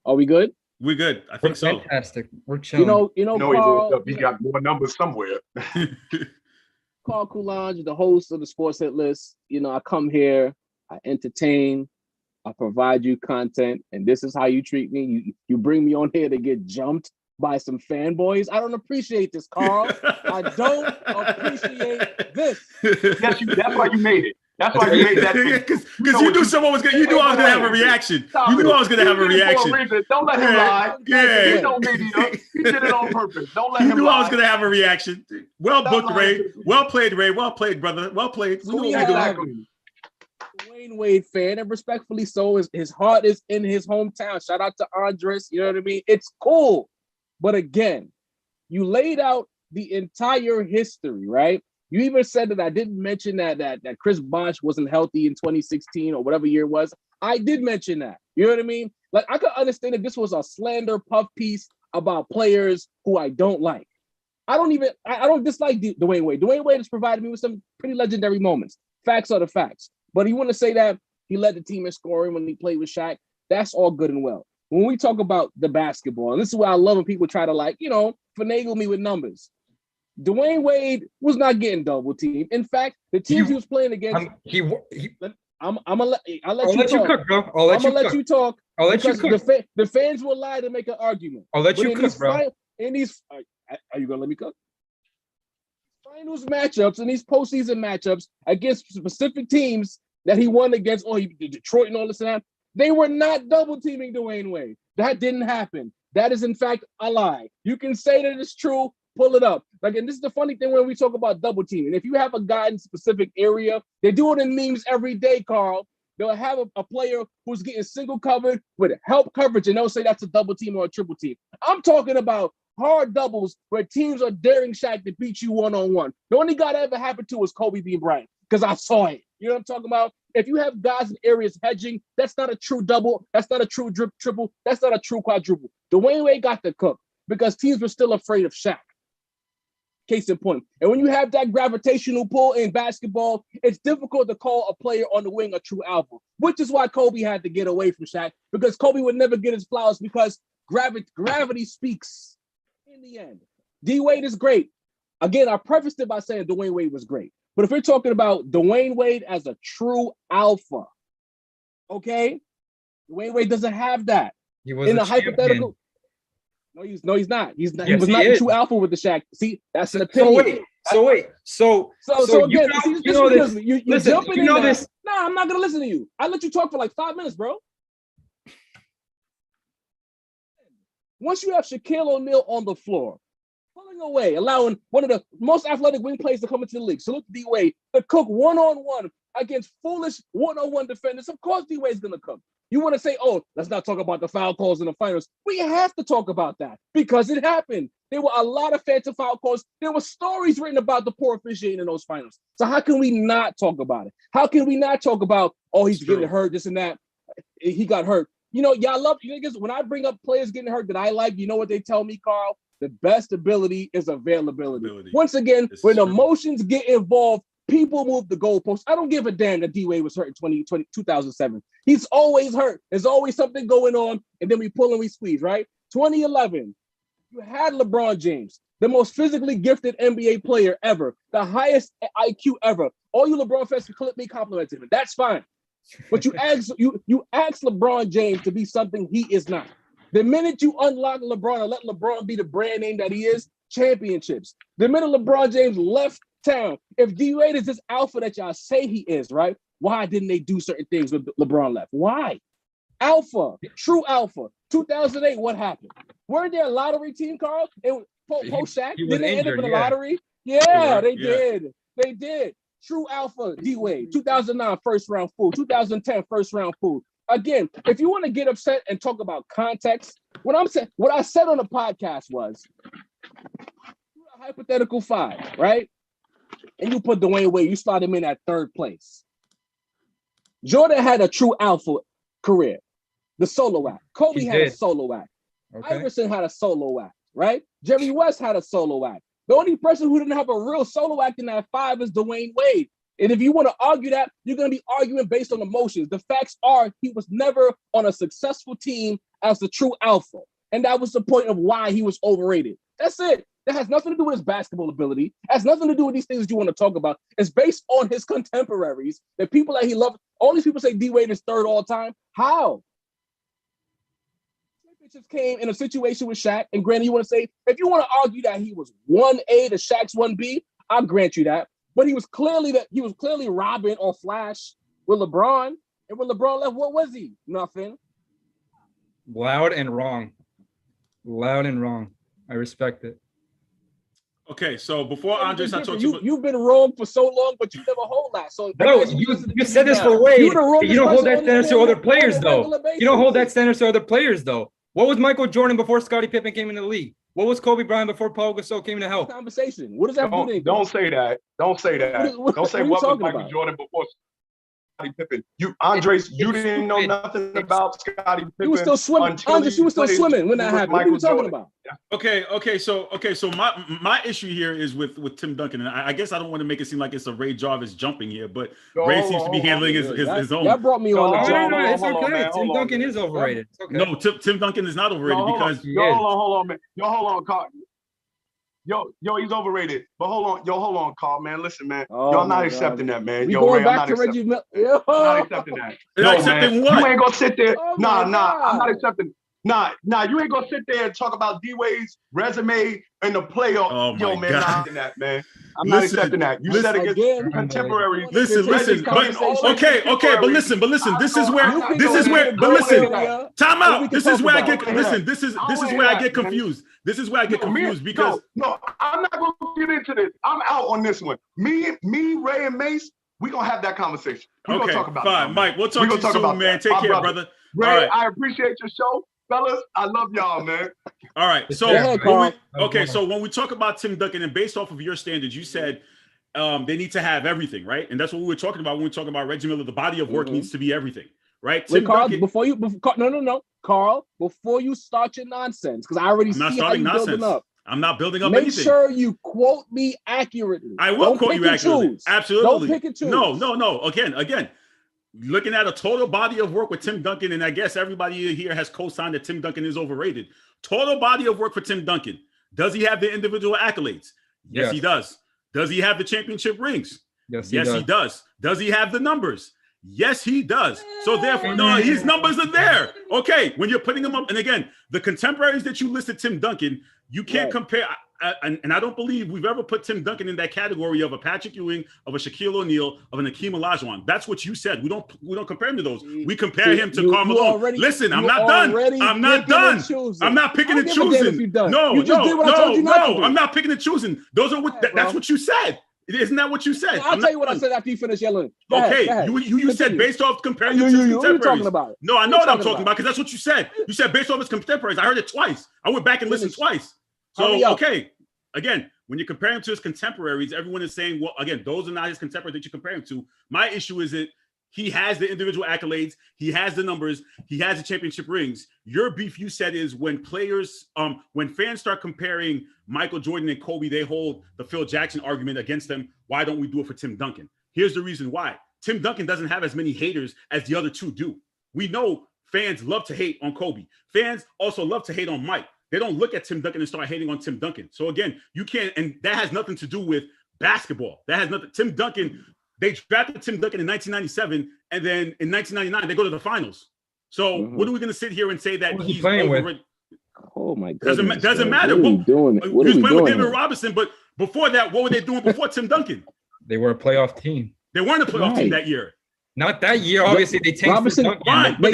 Speaker 4: Are we good?
Speaker 2: We're good. I think so.
Speaker 1: Fantastic. We're chilling.
Speaker 4: Carl,
Speaker 3: he got more numbers somewhere.
Speaker 4: Carl Coulage, the host of the Sports Hit List. I come here, I entertain, I provide you content, and this is how you treat me. You bring me on here to get jumped by some fanboys. I don't appreciate this, Carl. I don't appreciate this.
Speaker 3: That's why you made it. That's why you made that.
Speaker 2: Because you knew someone was gonna. You knew I was gonna have a reaction. You knew I was gonna have a reaction.
Speaker 3: Don't let him lie.
Speaker 2: Yeah.
Speaker 3: He don't need it. He did it on purpose. Don't let him lie.
Speaker 2: You knew I was gonna have a reaction. Well booked, Ray. Well played, Ray. Well played, brother. Well played.
Speaker 4: So we have Dwyane Wade fan, and respectfully so. His heart is in his hometown. Shout out to Andres. You know what I mean? It's cool. But again, you laid out the entire history, right? You even said that I didn't mention that Chris Bosh wasn't healthy in 2016 or whatever year it was. I did mention that. You know what I mean? Like, I could understand if this was a slander puff piece about players who I don't like. I don't dislike Dwyane Wade. Dwyane Wade has provided me with some pretty legendary moments. Facts are the facts. But you want to say that he led the team in scoring when he played with Shaq. That's all good and well. When we talk about the basketball, and this is why I love when people try to finagle me with numbers. Dwyane Wade was not getting double teamed. In fact, the teams he was playing against. I'll let you cook, bro. I'll let you talk.
Speaker 1: I'll let you cook.
Speaker 4: The fans will lie to make an argument.
Speaker 1: I'll let you cook, bro.
Speaker 4: Are you gonna let me cook? Finals matchups and these postseason matchups against specific teams that he won against, Detroit and all this and that, they were not double teaming Dwyane Wade. That didn't happen. That is in fact a lie. You can say that it's true. Pull it up. And this is the funny thing when we talk about double teaming. If you have a guy in a specific area, they do it in memes every day, Carl. They'll have a player who's getting single covered with help coverage, and they'll say that's a double team or a triple team. I'm talking about hard doubles where teams are daring Shaq to beat you one-on-one. The only guy that ever happened to was Kobe being Bryant, because I saw it. You know what I'm talking about? If you have guys in areas hedging, that's not a true double. That's not a true triple. That's not a true quadruple. Dwyane Wade got the cook because teams were still afraid of Shaq. Case in point. And when you have that gravitational pull in basketball, it's difficult to call a player on the wing a true alpha, which is why Kobe had to get away from Shaq, because Kobe would never get his flowers because gravity speaks in the end. D Wade is great. Again, I prefaced it by saying Dwyane Wade was great. But if we're talking about Dwyane Wade as a true alpha, okay? Dwyane Wade doesn't have that.
Speaker 1: He was
Speaker 4: in a hypothetical. No, he's not. He's not. Yes, he was not the true alpha with the Shaq. See, that's an opinion.
Speaker 1: So again,
Speaker 4: you know this. You're jumping in there. This. Nah, I'm not gonna listen to you. I let you talk for like 5 minutes, bro. Once you have Shaquille O'Neal on the floor, pulling away, allowing one of the most athletic wing players to come into the league. Salute to D Wade to cook one-on-one against foolish one-on-one defenders. Of course, D Wade's gonna come. You want to say, let's not talk about the foul calls in the finals. We have to talk about that because it happened. There were a lot of phantom foul calls. There were stories written about the poor officiating in those finals. So how can we not talk about it? How can we not talk about, he's getting hurt, this and that. He got hurt. Y'all love, when I bring up players getting hurt that I like, you know what they tell me, Carl? The best ability is availability. Once again, when emotions get involved, people move the goalposts. I don't give a damn that D Wade was hurt in 2007. He's always hurt. There's always something going on, and then we pull and we squeeze, right? 2011, you had LeBron James, the most physically gifted NBA player ever, the highest IQ ever. All you LeBron fans me complimented him. That's fine. But you ask LeBron James to be something he is not. The minute you unlock LeBron and let LeBron be the brand name that he is, championships. The minute LeBron James left town, if D Wade is this alpha that y'all say he is, right? Why didn't they do certain things with LeBron left? Why? Alpha, true alpha. 2008, what happened? Weren't there a lottery team, Carl? Post Shaq? Didn't they end up in the lottery? Yeah, they did. They did. True alpha, D Wade. 2009, first round fool. 2010, first round fool. Again, if you want to get upset and talk about context, what I said on the podcast was a hypothetical 5, right? and you put Dwyane Wade, you slot him in at third place. Jordan had a true alpha career. The solo act. Kobe had a solo act. Okay. Iverson had a solo act, right? Jerry West had a solo act. The only person who didn't have a real solo act in that 5 is Dwyane Wade. And if you want to argue that, you're going to be arguing based on emotions. The facts are he was never on a successful team as the true alpha. And that was the point of why he was overrated. That's it. That has nothing to do with his basketball ability. It has nothing to do with these things that you want to talk about. It's based on his contemporaries, the people that he loved. All these people say D Wade is third all time. How? Championships came in a situation with Shaq, and granted, you want to say, if you want to argue that he was 1A to Shaq's 1B, I'll grant you that. But he was clearly robbing or Flash with LeBron. And when LeBron left, what was he? Nothing.
Speaker 1: Loud and wrong. Loud and wrong. I respect it.
Speaker 2: Okay, so before Andre starts talking,
Speaker 4: you've been wrong for so long, but you never hold that. So
Speaker 1: bro, you said this for Wade. You don't hold that standard to other players, though. You don't hold that standard to other players, though. What was Michael Jordan before Scottie Pippen came in the league? What was Kobe Bryant before Paul Gasol came to help?
Speaker 4: Conversation. What does that mean?
Speaker 3: Don't say that. Don't say that. Don't say what was Michael Jordan before Scottie Pippen. Andres, you didn't know nothing about Scottie Pippen.
Speaker 4: You were still swimming. Andres, you were still swimming when that happened. What are you talking about?
Speaker 2: Okay. So my issue here is with Tim Duncan, and I guess I don't want to make it seem like it's a Ray Jarvis jumping here, but Ray seems to be handling his own.
Speaker 4: That brought me on.
Speaker 1: No, it's okay. Tim Duncan is overrated.
Speaker 2: No, Tim Duncan is not overrated because
Speaker 3: hold on, man. Hold on, Carl. Yo, he's overrated. But hold on, Carl, man. Listen, man. I'm not accepting that, man.
Speaker 4: Going back to Reggie Miller.
Speaker 3: I'm not accepting that.
Speaker 2: Accepting what?
Speaker 3: You ain't gonna sit there. Nah. I'm not accepting. Nah. You ain't gonna sit there and talk about D Wade's resume in the playoff.
Speaker 2: Oh my
Speaker 3: man,
Speaker 2: God.
Speaker 3: not accepting that, man. I'm not accepting that. You said against contemporaries.
Speaker 2: Listen. But listen. This is where. But listen. Time out. This is where I get. Listen. This is where I get confused. This is where I get confused because
Speaker 3: no, I'm not gonna get into this. I'm out on this one. Me, Ray, and Mace, we gonna have that conversation. We're gonna talk about
Speaker 2: fine, Mike. We'll talk to you soon, man. Take care, brother.
Speaker 3: Ray, right. I appreciate your show. Fellas, I love y'all, man.
Speaker 2: All right. So so when we talk about Tim Duncan, and based off of your standards, you said they need to have everything, right? And that's what we were talking about when we talk about Reggie Miller. The body of work needs to be everything, right?
Speaker 4: Wait, Carl, Carl, before you start your nonsense, because I already see how you're building up.
Speaker 2: I'm not building up
Speaker 4: anything. Make sure you quote me accurately.
Speaker 2: I will quote you accurately. Absolutely.
Speaker 4: Don't pick and choose.
Speaker 2: No. Again. Looking at a total body of work with Tim Duncan, and I guess everybody here has co-signed that Tim Duncan is overrated. Total body of work for Tim Duncan. Does he have the individual accolades? Yes, he does. Does he have the championship rings?
Speaker 1: Yes,
Speaker 2: he does. Does he have the numbers? Yes, he does. So therefore, no, his numbers are there. Okay, when you're putting them up, and again, the contemporaries that you listed, Tim Duncan, you can't compare. And I don't believe we've ever put Tim Duncan in that category of a Patrick Ewing, of a Shaquille O'Neal, of an Akeem Olajuwon. That's what you said. We don't compare him to those. We compare him to Karl Malone. Listen, I'm not done. I'm not done. I'm not picking and choosing. No. I'm not picking and choosing. Those are what. That's what you said. Isn't that what you said?
Speaker 4: I'll tell you what I said after you finish yelling.
Speaker 2: Okay, you said based off comparing him to his contemporaries.
Speaker 4: Talking about?
Speaker 2: No, I know what I'm talking about because that's what you said. You said based off his contemporaries. I heard it twice. I went back and listened twice. So, okay, again, when you compare him to his contemporaries, everyone is saying, well, again, those are not his contemporaries that you compare him to. My issue is that he has the individual accolades, he has the numbers, he has the championship rings. Your beef, you said, is when players, when fans start comparing Michael Jordan and Kobe, they hold the Phil Jackson argument against them. Why don't we do it for Tim Duncan? Here's the reason why. Tim Duncan doesn't have as many haters as the other two do. We know fans love to hate on Kobe. Fans also love to hate on Mike. They don't look at Tim Duncan and start hating on Tim Duncan. So again, you can't, and that has nothing to do with basketball. That has nothing. Tim Duncan, they drafted Tim Duncan in 1997, and then in 1999 they go to the finals. So what are we going to sit here and say that he's playing with?
Speaker 4: Oh my God!
Speaker 2: Doesn't matter.
Speaker 4: What are we doing?
Speaker 2: He was playing with David Robinson, but before that, what were they doing before Tim Duncan?
Speaker 1: They were a playoff team.
Speaker 2: They weren't a playoff team that year.
Speaker 1: Not that year, obviously. They tanked.
Speaker 4: Robinson,
Speaker 2: fine, but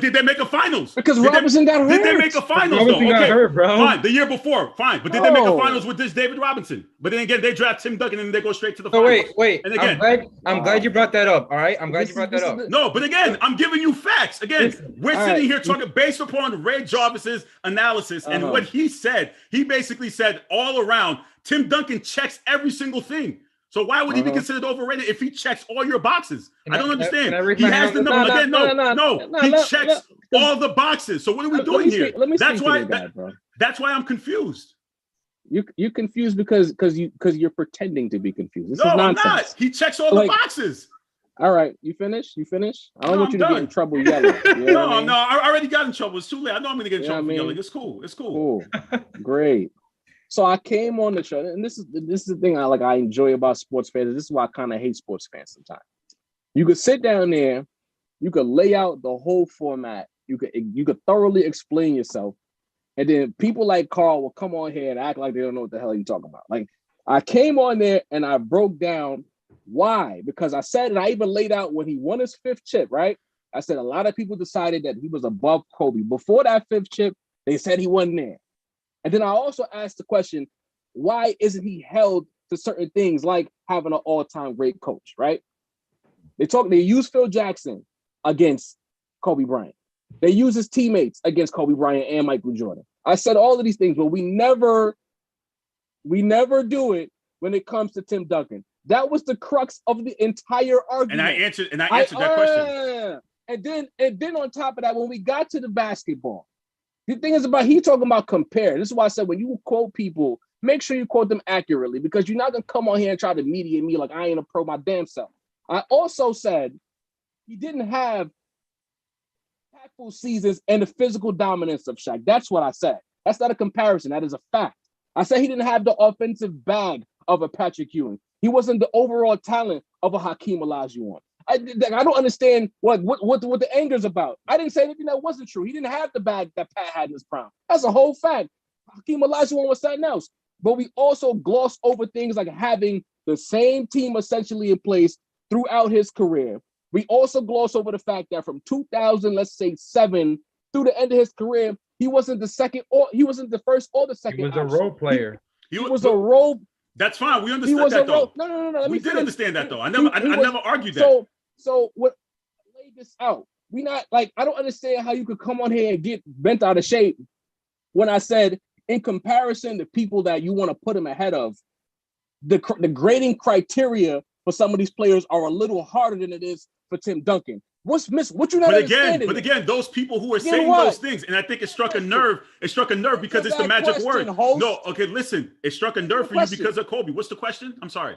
Speaker 2: did they make a finals?
Speaker 4: Because Robinson got hurt.
Speaker 2: Did they make a finals?
Speaker 1: Robinson got hurt, bro.
Speaker 2: Fine, the year before, fine. But did they make a finals with this David Robinson? But then again, they draft Tim Duncan and they go straight to the finals.
Speaker 1: Wait.
Speaker 2: And again,
Speaker 1: I'm glad you brought that up. All right, I'm glad you brought that up.
Speaker 2: No, but again, I'm giving you facts. Again, we're sitting here talking based upon Ray Jarvis's analysis and what he said. He basically said all around, Tim Duncan checks every single thing. So why would he be considered overrated if he checks all your boxes? I don't understand.
Speaker 1: Can I
Speaker 2: He has the number again. No. He checks all the boxes. So what are we doing here? That's why I'm confused.
Speaker 4: You confused because you're pretending to be confused.
Speaker 2: No, I'm not. He checks all the boxes.
Speaker 4: All right, you finish? I don't want you to get in trouble yelling. You know
Speaker 2: no, I already got in trouble. It's too late. I know I'm gonna get in trouble for yelling. It's cool.
Speaker 4: Cool. Great. So I came on the show, and this is the thing I enjoy about sports fans. This is why I kind of hate sports fans sometimes. You could sit down there, you could lay out the whole format, you could thoroughly explain yourself, and then people like Carl will come on here and act like they don't know what the hell you're talking about. Like, I came on there and I broke down why, because I said, and I even laid out when he won his 5th chip, right? I said a lot of people decided that he was above Kobe. Before that 5th chip, they said he wasn't there. And then I also asked the question, why isn't he held to certain things like having an all-time great coach, right? They use Phil Jackson against Kobe Bryant. They use his teammates against Kobe Bryant and Michael Jordan. I said all of these things, but we never do it when it comes to Tim Duncan. That was the crux of the entire argument.
Speaker 2: And I answered that question.
Speaker 4: And then on top of that, when we got to the basketball, the thing is he talking about compare. This is why I said when you quote people, make sure you quote them accurately, because you're not gonna come on here and try to mediate me like I ain't a pro my damn self. I also said he didn't have impactful seasons and the physical dominance of Shaq. That's what I said. That's not a comparison. That is a fact. I said he didn't have the offensive bag of a Patrick Ewing. He wasn't the overall talent of a Hakeem Olajuwon. I don't understand what the anger's about. I didn't say anything that wasn't true. He didn't have the bag that Pat had in his prime. That's a whole fact. Hakeem Olajuwon was something else. But we also gloss over things like having the same team essentially in place throughout his career. We also gloss over the fact that from 2000, let's say 7, through the end of his career, he wasn't the second, or he wasn't the first or the second.
Speaker 1: He was a role player.
Speaker 4: He was a role.
Speaker 2: That's fine. We understood that though.
Speaker 4: No.
Speaker 2: We did understand that though. I never argued that.
Speaker 4: So what? I laid this out. We not like, I don't understand how you could come on here and get bent out of shape when I said, in comparison to people that you want to put him ahead of, the grading criteria for some of these players are a little harder than it is for Tim Duncan. What you not understanding?
Speaker 2: But again, those people who are saying those things, and I think it struck a nerve. It struck a nerve because it's the magic word. No, okay, listen. It struck a nerve for you because of Kobe. What's the question? I'm sorry.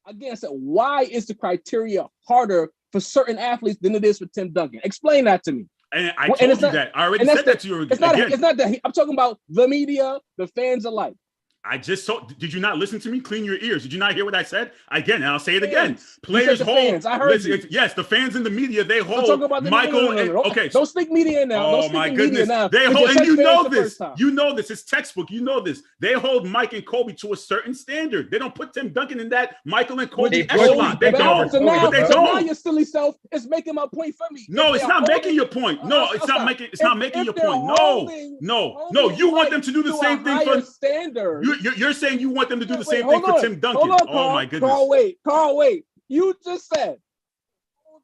Speaker 4: Again, I said, why is the criteria harder for certain athletes than it is for Tim Duncan? Explain that to me.
Speaker 2: And I told you that. I already said that to you again.
Speaker 4: It's not that. I'm talking about the media, the fans alike.
Speaker 2: I just told. Did you not listen to me? Clean your ears. Did you not hear what I said? Again, and I'll say it again. Players hold.
Speaker 4: Fans. I heard you.
Speaker 2: Yes, the fans in the media, they hold Michael. Okay.
Speaker 4: Don't speak media now.
Speaker 2: Oh my goodness. They hold, and you know this. You know this. It's textbook. You know this. They hold Mike and Kobe to a certain standard. They don't put Tim Duncan in that Michael and Kobe echelon. They don't.
Speaker 4: So now your silly self is making my point for me.
Speaker 2: No, it's not making your point. No, it's not making. It's not making your point. No. You want them to do the same thing for standard. You're saying you want them to do the same thing for Tim Duncan. Oh my goodness.
Speaker 4: Carl, wait. You just said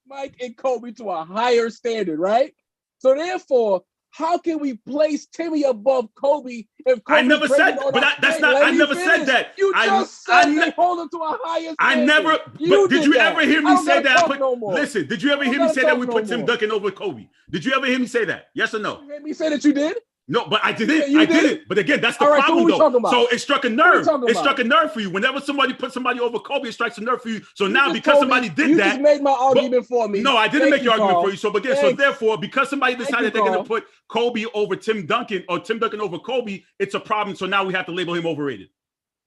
Speaker 4: Mike and Kobe to a higher standard, right? So therefore, how can we place Timmy above Kobe if Kobe?
Speaker 2: I never said, but that's not. I never said that.
Speaker 4: You just said they hold him to a higher standard.
Speaker 2: I never. But did you ever hear me say that? Listen, did you ever hear me say that we put Tim Duncan over Kobe? Did you ever hear me say that? Yes or no?
Speaker 4: You heard me say that you did?
Speaker 2: No, but I didn't. I didn't. But again, that's the problem, though. So it struck a nerve. It struck a nerve for you. Whenever somebody puts somebody over Kobe, it strikes a nerve for you. So now, because somebody did that,
Speaker 4: you just made my argument for me.
Speaker 2: No, I didn't make your argument for you. So again, so therefore, because somebody decided they're going to put Kobe over Tim Duncan or Tim Duncan over Kobe, it's a problem. So now we have to label him overrated.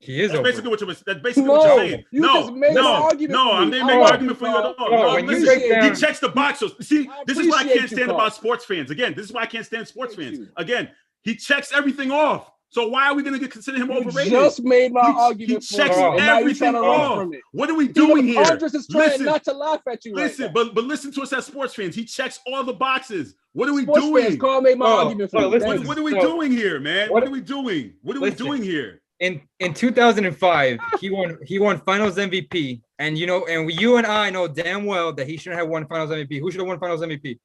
Speaker 1: He is.
Speaker 2: That's basically what you're saying. No, I didn't make an argument for you at all. He checks the box. So see, this is why I can't stand about sports fans. Again, this is why I can't stand sports fans. Again, he checks everything off. So why are we going to consider him overrated?
Speaker 4: Just made my argument.
Speaker 2: He checks everything off. What are we doing here?
Speaker 4: Andres is trying not to laugh at you.
Speaker 2: Listen, but listen to us as sports fans. He checks all the boxes. What are we doing?
Speaker 4: Carl made my argument for you.
Speaker 2: What are we doing here, man? What are we doing? What are we doing here?
Speaker 1: In 2005, he won Finals MVP, and you and I know damn well that he shouldn't have won Finals MVP. Who should have won Finals MVP?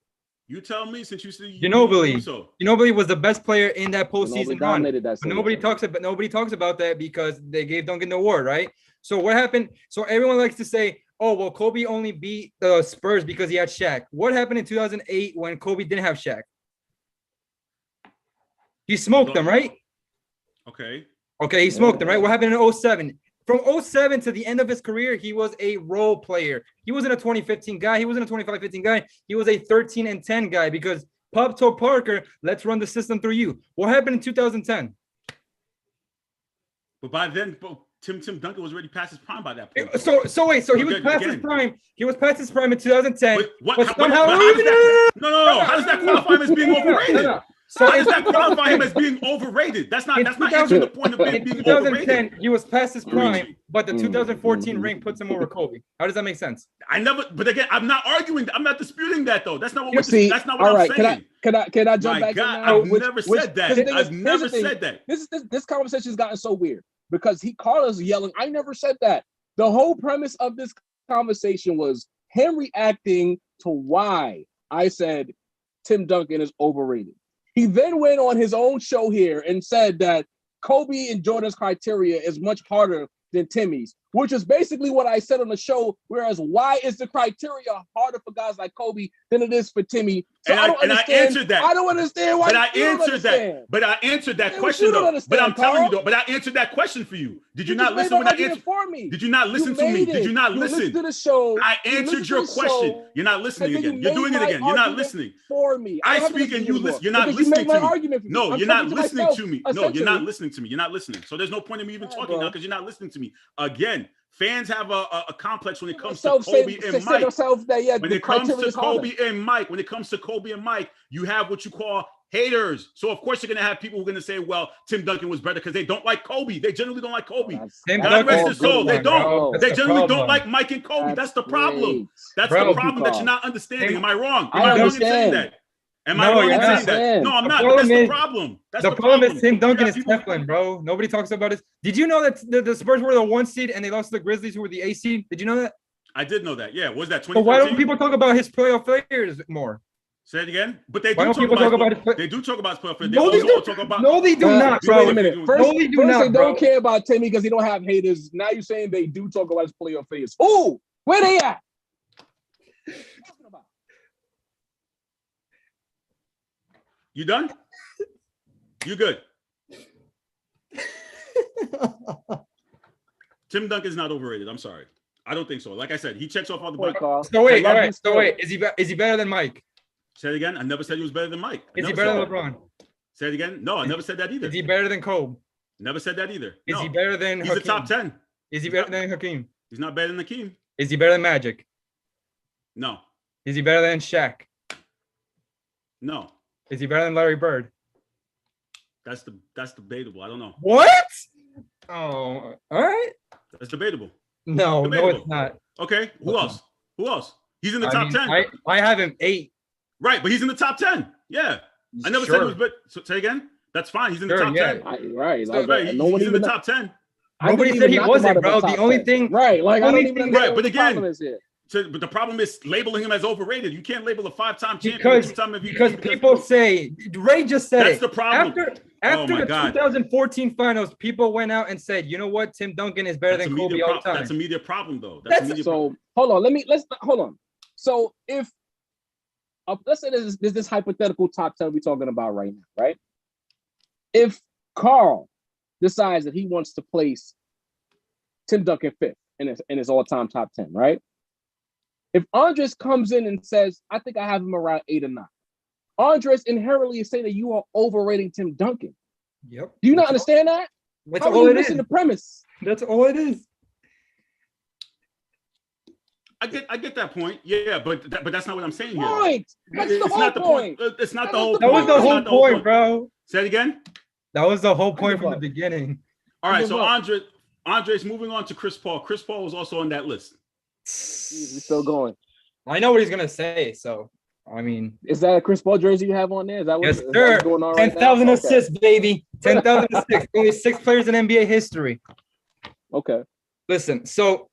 Speaker 2: You tell me, since you said
Speaker 1: Ginobili was the best player in that postseason run. Nobody talks about that because they gave Duncan the award, right? So what happened? So everyone likes to say, oh, well, Kobe only beat the Spurs because he had Shaq. What happened in 2008 when Kobe didn't have Shaq? He smoked them, right?
Speaker 2: Okay,
Speaker 1: he smoked them, right? What happened in 07? From 07 to the end of his career, he was a role player. He wasn't a 2015 guy. He wasn't a 25-15 guy. He was a 13-10 guy because Pop told Parker, let's run the system through you. What happened in 2010?
Speaker 2: But by then, Tim Duncan was already past his prime by that point.
Speaker 1: So he was past his prime. He was past his prime in 2010.
Speaker 2: How does that qualify him as being overrated? So how does that qualify him as being overrated? That's not answering the point of being 2010, overrated.
Speaker 1: He was past his prime, but the 2014 ring puts him over Kobe. How does that make sense?
Speaker 2: But again, I'm not arguing. I'm not disputing that though. That's not what that's not what I'm saying.
Speaker 4: Can I jump back?
Speaker 2: I've never said that. I've never said that.
Speaker 4: This conversation has gotten so weird because Carlos yelling. I never said that. The whole premise of this conversation was him reacting to why I said Tim Duncan is overrated. He then went on his own show here and said that Kobe and Jordan's criteria is much harder than Timmy's, which is basically what I said on the show. Whereas, why is the criteria harder for guys like Kobe than it is for Timmy? So I answered that. I don't understand why.
Speaker 2: But I answered that. But I answered that question though. But I'm telling you though. But I answered that question for you. Did you not listen when I answered for me? Did you not listen to me? Did you not listen
Speaker 4: to the show?
Speaker 2: I answered your question. You're not listening again. You're doing it again. You're not listening
Speaker 4: for me.
Speaker 2: I speak and you listen. You're not listening to me. No, you're not listening to me. No, you're not listening to me. You're not listening. So there's no point in me even talking now because you're not listening to me. Again, fans have a complex when it comes to Kobe and Mike. When it comes to Kobe and Mike, you have what you call haters. So of course you're gonna have people who are gonna say, "Well, Tim Duncan was better" because they don't like Kobe. They generally don't like Kobe. God rest his soul. They don't. They generally don't like Mike and Kobe. That's the problem. That's the problem that you're not understanding. Am I wrong? Am I wrong in saying that? Am I wrong in saying that? No, I'm not. That's the problem.
Speaker 1: The problem is Tim Duncan is Teflon, bro. Nobody talks about it. Did you know that the Spurs were the 1 seed and they lost to the Grizzlies, who were the 8 seed? Did you know that?
Speaker 2: I did know that. Yeah, was that 2014?
Speaker 1: So why don't people talk about his playoff failures more?
Speaker 2: Say it again. But they do talk about they do talk about his playoff failures.
Speaker 1: No, they do not, bro.
Speaker 4: Wait a minute. First they don't care about Timmy because he don't have haters. Now you're saying they do talk about his playoff failures. Oh, where they at?
Speaker 2: You done? You good? Tim Duncan's not overrated. I'm sorry. I don't think so. Like I said, he checks off all the boxes.
Speaker 1: So wait. Is he better than Mike?
Speaker 2: Say it again. I never said he was better than Mike.
Speaker 1: Is he better than LeBron?
Speaker 2: Say it again. No, I never said that either.
Speaker 1: Is he better than Kobe?
Speaker 2: Never said that either.
Speaker 1: Is he better than
Speaker 2: He's a top 10.
Speaker 1: Is he better than Hakeem?
Speaker 2: He's not better than Hakeem.
Speaker 1: Is he better than Magic?
Speaker 2: No.
Speaker 1: Is he better than Shaq?
Speaker 2: No.
Speaker 1: Is he better than Larry Bird?
Speaker 2: That's debatable. I don't know.
Speaker 1: What? Oh, all right.
Speaker 2: That's debatable.
Speaker 1: No, it's not.
Speaker 2: Okay. Who else? He's in the top 10.
Speaker 1: I have him 8.
Speaker 2: Right, but he's in the top 10. Yeah. I never said he was better. So say again. That's fine. He's in the top 10.
Speaker 4: Right.
Speaker 2: He's in the top 10.
Speaker 1: Nobody said he wasn't, bro. The only thing.
Speaker 4: Right. Like, I don't even know.
Speaker 2: Right, but again. But the problem is labeling him as overrated. You can't label a 5-time champion.
Speaker 1: Because people say, Ray just said
Speaker 2: that's the problem.
Speaker 1: After the 2014 finals, people went out and said, you know what? Tim Duncan is better than Kobe all the time.
Speaker 2: That's a media problem, though.
Speaker 4: Hold on. So if let's say there's this hypothetical top 10 we're talking about right now, right? If Carl decides that he wants to place Tim Duncan 5th in his all-time top 10, right? If Andres comes in and says, I think I have him around 8 or 9, Andres inherently is saying that you are overrating Tim Duncan.
Speaker 1: Yep.
Speaker 4: Do you not understand that?
Speaker 1: That's all it is.
Speaker 4: The premise.
Speaker 1: That's all it is.
Speaker 2: I get that point. Yeah, but that's not what I'm saying here.
Speaker 4: Point. That's the whole point.
Speaker 2: It's not the whole point.
Speaker 1: That was the whole point, bro.
Speaker 2: Say it again.
Speaker 1: That was the whole point from the beginning.
Speaker 2: All right, so Andres moving on to Chris Paul. Chris Paul was also on that list.
Speaker 4: We're still going.
Speaker 1: I know what he's gonna say, so I mean,
Speaker 4: is that a Chris Paul jersey you have on there? Is that
Speaker 1: yes, sir? 10,000 assists, baby. 10,000 assists. Only 6 players in NBA history.
Speaker 4: Okay.
Speaker 1: Listen, so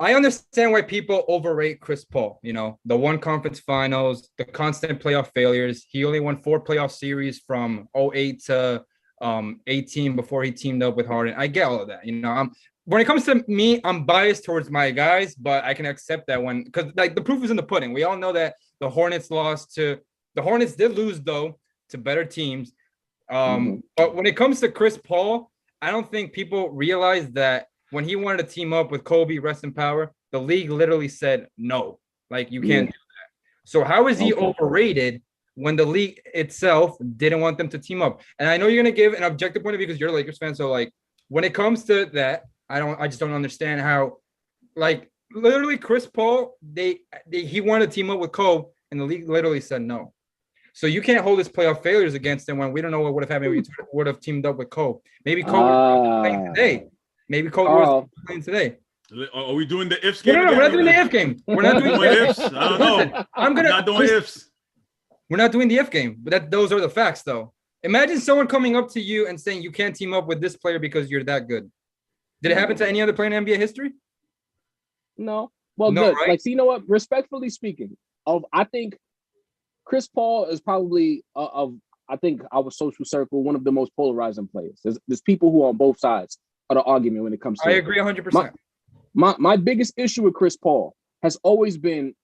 Speaker 1: I understand why people overrate Chris Paul. You know, the one conference finals, the constant playoff failures. He only won 4 playoff series from 08 to 18 before he teamed up with Harden. I get all of that. You know, when it comes to me, I'm biased towards my guys, but I can accept that because like the proof is in the pudding. We all know that the Hornets did lose though to better teams. But when it comes to Chris Paul, I don't think people realize that when he wanted to team up with Kobe, rest in power, the league literally said no. Like, you can't do that. So how is he overrated when the league itself didn't want them to team up? And I know you're gonna give an objective point of view because you're a Lakers fan. So like, when it comes to that, I just don't understand how, like, literally Chris Paul, he wanted to team up with Kobe, and the league literally said no. So you can't hold his playoff failures against him when we don't know what would have happened if he would have teamed up with Kobe. Maybe Kobe was playing today. Maybe Kobe was playing today.
Speaker 2: Are we doing the ifs game?
Speaker 1: No, we're not doing the if game. We're not doing the
Speaker 2: ifs. I don't know.
Speaker 1: Listen,
Speaker 2: I'm not doing ifs.
Speaker 1: We're not doing the if game, but those are the facts, though. Imagine someone coming up to you and saying you can't team up with this player because you're that good. Did it happen to any other player in NBA history?
Speaker 4: No. Well, no, good. Right? Like, so you know what? Respectfully speaking, I think Chris Paul is probably I think our social circle one of the most polarizing players. There's people who are on both sides of the argument when it comes to.
Speaker 1: I agree 100%.
Speaker 4: My biggest issue with Chris Paul has always been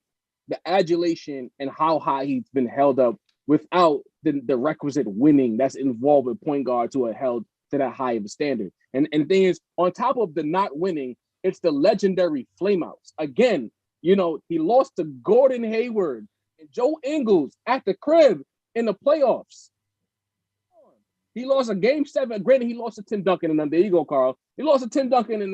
Speaker 4: the adulation and how high he's been held up without the requisite winning that's involved with point guards who are held to that high of a standard. And the thing is, on top of the not winning, it's the legendary flameouts. Again, you know, he lost to Gordon Hayward and Joe Ingles at the crib in the playoffs. He lost a game 7. Granted, he lost to Tim Duncan and them. There you go, Carl. He lost to Tim Duncan in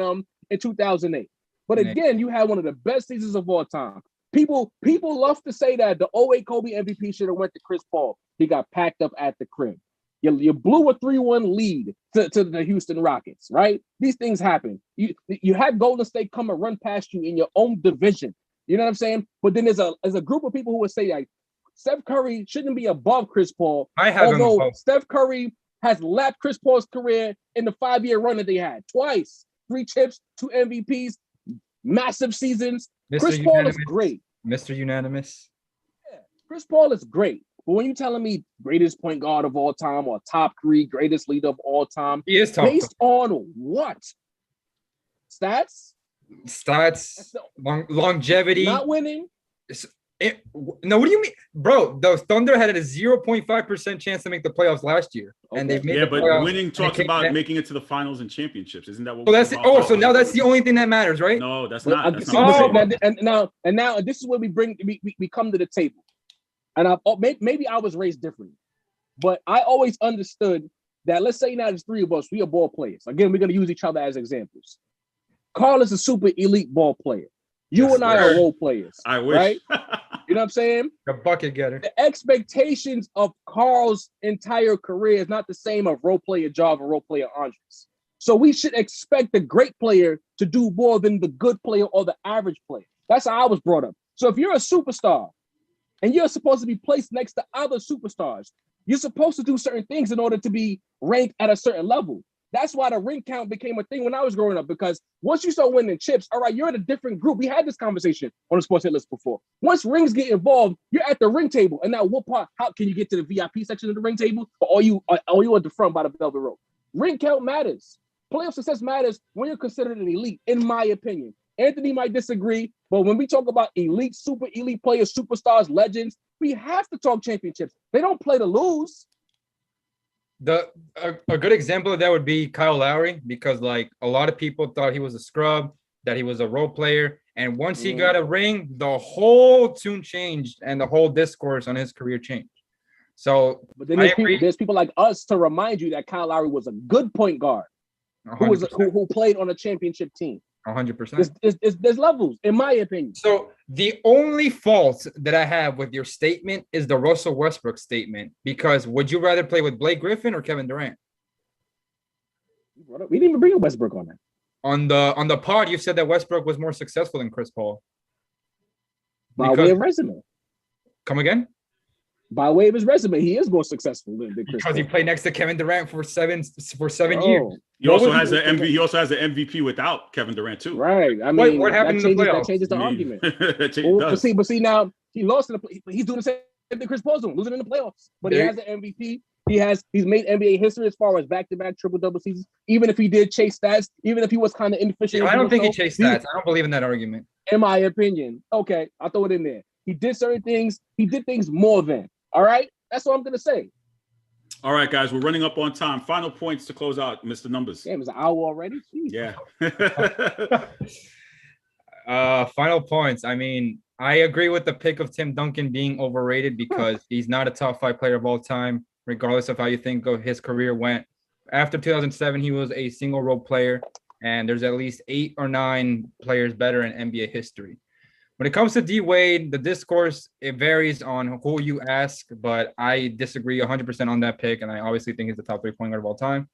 Speaker 4: 2008. But again, you had one of the best seasons of all time. People love to say that the 08 Kobe MVP should have went to Chris Paul. He got packed up at the crib. You blew a 3-1 lead to the Houston Rockets, right? These things happen. You had Golden State come and run past you in your own division. You know what I'm saying? But then there's a group of people who would say, like, Steph Curry shouldn't be above Chris Paul. Although Steph Curry has lapped Chris Paul's career in the 5-year run that they had. Twice. 3 chips, 2 MVPs, massive seasons. Chris Paul is great.
Speaker 1: Mr. Unanimous.
Speaker 4: Yeah, Chris Paul is great. But when you're telling me greatest point guard of all time or top 3 greatest leader of all time,
Speaker 1: he is top
Speaker 4: based on what? Stats,
Speaker 1: longevity,
Speaker 4: not winning.
Speaker 1: No, what do you mean, bro? The Thunder had a 0.5% chance to make the playoffs last year, and they've made
Speaker 2: but winning talks about making it to to the finals and championships. Isn't that what?
Speaker 1: So that's it. So now that's the only thing that matters, right?
Speaker 2: No, that's not. That's
Speaker 4: not. And now this is where we come to the table, and maybe I was raised differently, but I always understood that. Let's say now there's 3 of us. We are ball players. Again, we're going to use each other as examples. Carl is a super elite ball player. You and I are role players.
Speaker 2: I wish.
Speaker 4: Right? You know what I'm saying?
Speaker 1: A bucket getter.
Speaker 4: The expectations of Carl's entire career is not the same of role player Jav or role player Andres. So we should expect the great player to do more than the good player or the average player. That's how I was brought up. So if you're a superstar and you're supposed to be placed next to other superstars, you're supposed to do certain things in order to be ranked at a certain level. That's why the ring count became a thing when I was growing up, because once you start winning chips, all right, you're in a different group. We had this conversation on the Sports Hit List before. Once rings get involved, you're at the ring table. And now what part? How can you get to the VIP section of the ring table? Or are you at the front by the velvet rope? Ring count matters. Playoff success matters when you're considered an elite, in my opinion. Anthony might disagree, but when we talk about elite, super elite players, superstars, legends, we have to talk championships. They don't play to lose.
Speaker 1: A good example of that would be Kyle Lowry, because like a lot of people thought he was a scrub, that he was a role player, and once he got a ring, the whole tune changed and the whole discourse on his career changed. So,
Speaker 4: but then there's people like us to remind you that Kyle Lowry was a good point guard who played on a championship team.
Speaker 1: 100%.
Speaker 4: There's levels, in my opinion.
Speaker 1: So the only fault that I have with your statement is the Russell Westbrook statement, because would you rather play with Blake Griffin or Kevin Durant?
Speaker 4: We didn't even bring Westbrook on that.
Speaker 1: On the pod, you said that Westbrook was more successful than Chris Paul.
Speaker 4: By way of resume.
Speaker 1: Come again?
Speaker 4: By way of his resume, he is more successful than Chris
Speaker 1: because he
Speaker 4: Paul.
Speaker 1: played next to Kevin Durant for seven
Speaker 4: Oh,
Speaker 1: years.
Speaker 2: He also has an MVP without Kevin Durant too.
Speaker 4: Right. I mean,
Speaker 1: what happened in the playoffs?
Speaker 4: That changes the argument.
Speaker 2: But
Speaker 4: see, now he lost he's doing the same thing Chris Paul's doing, losing in the playoffs. But he has an MVP. He's made NBA history as far as back-to-back triple-double seasons. Even if he did chase stats, even if he was kind of inefficient.
Speaker 1: I don't think he chased stats. I don't believe in that argument.
Speaker 4: In my opinion. Okay, I'll throw it in there. He did certain things. He did things more than. All right? That's what I'm going to say.
Speaker 2: All right, guys, we're running up on time. Final points to close out, Mr. Numbers.
Speaker 4: Damn, it's an hour already?
Speaker 2: Jeez.
Speaker 1: Yeah. Final points. I mean, I agree with the pick of Tim Duncan being overrated because he's not a top 5 player of all time, regardless of how you think of his career went. After 2007, he was a single role player, and there's at least 8 or 9 players better in NBA history. When it comes to D Wade, the discourse, it varies on who you ask, but I disagree 100% on that pick, and I obviously think he's the top 3 point guard of all time.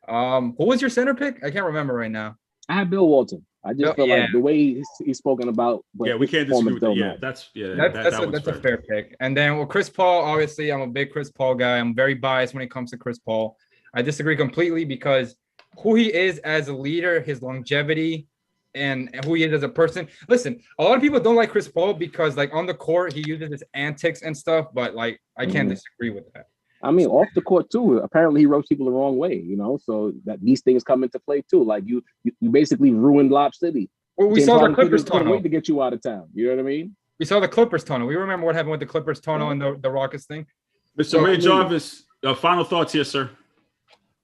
Speaker 1: Who was your center pick? I can't remember right now.
Speaker 4: I had Bill Walton. I just feel like the way he's spoken about. But
Speaker 2: we can't disagree with that. That's
Speaker 1: a fair pick. And then Chris Paul, obviously, I'm a big Chris Paul guy. I'm very biased when it comes to Chris Paul. I disagree completely because who he is as a leader, his longevity, and who he is as a person. Listen, a lot of people don't like Chris Paul because, like, on the court, he uses his antics and stuff, but, like, I can't disagree with that.
Speaker 4: I mean, off the court, too. Apparently, he rubs people the wrong way, so that these things come into play, too. Like, you basically ruined Lob City.
Speaker 1: Well, we saw the Clippers tunnel.
Speaker 4: Wait to get you out of town. You know what I mean?
Speaker 1: We saw the Clippers tunnle. We remember what happened with the Clippers tunnel and the Rockets thing.
Speaker 2: Mr. Ray Jarvis, final thoughts here, sir.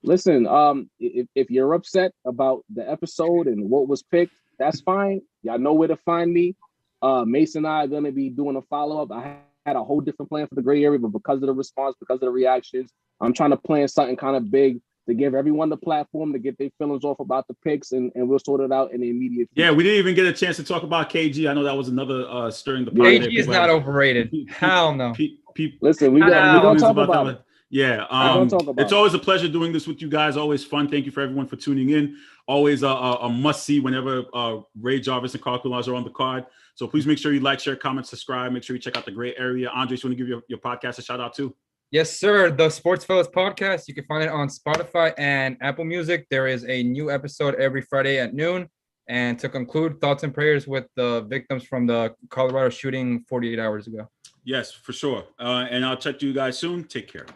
Speaker 4: Listen, if you're upset about the episode and what was picked, that's fine. Y'all know where to find me. Mason and I are going to be doing a follow-up. I had a whole different plan for the gray area, but because of the response, because of the reactions, I'm trying to plan something kind of big to give everyone the platform to get their feelings off about the picks, and we'll sort it out in the immediate future.
Speaker 2: Yeah, we didn't even get a chance to talk about KG. I know that was another stirring the pot.
Speaker 1: KG is not overrated. Hell no.
Speaker 4: Listen, we're going to talk about it.
Speaker 2: Yeah, it's always a pleasure doing this with you guys. Always fun. Thank you for everyone for tuning in. Always a must-see whenever Ray Jarvis and Carl Coulage are on the card. So please make sure you like, share, comment, subscribe. Make sure you check out the Gray Area. Andre, you want to give your podcast a shout-out too?
Speaker 1: Yes, sir. The Sports Fellas podcast. You can find it on Spotify and Apple Music. There is a new episode every Friday at noon. And to conclude, thoughts and prayers with the victims from the Colorado shooting 48 hours ago.
Speaker 2: Yes, for sure. And I'll check you guys soon. Take care.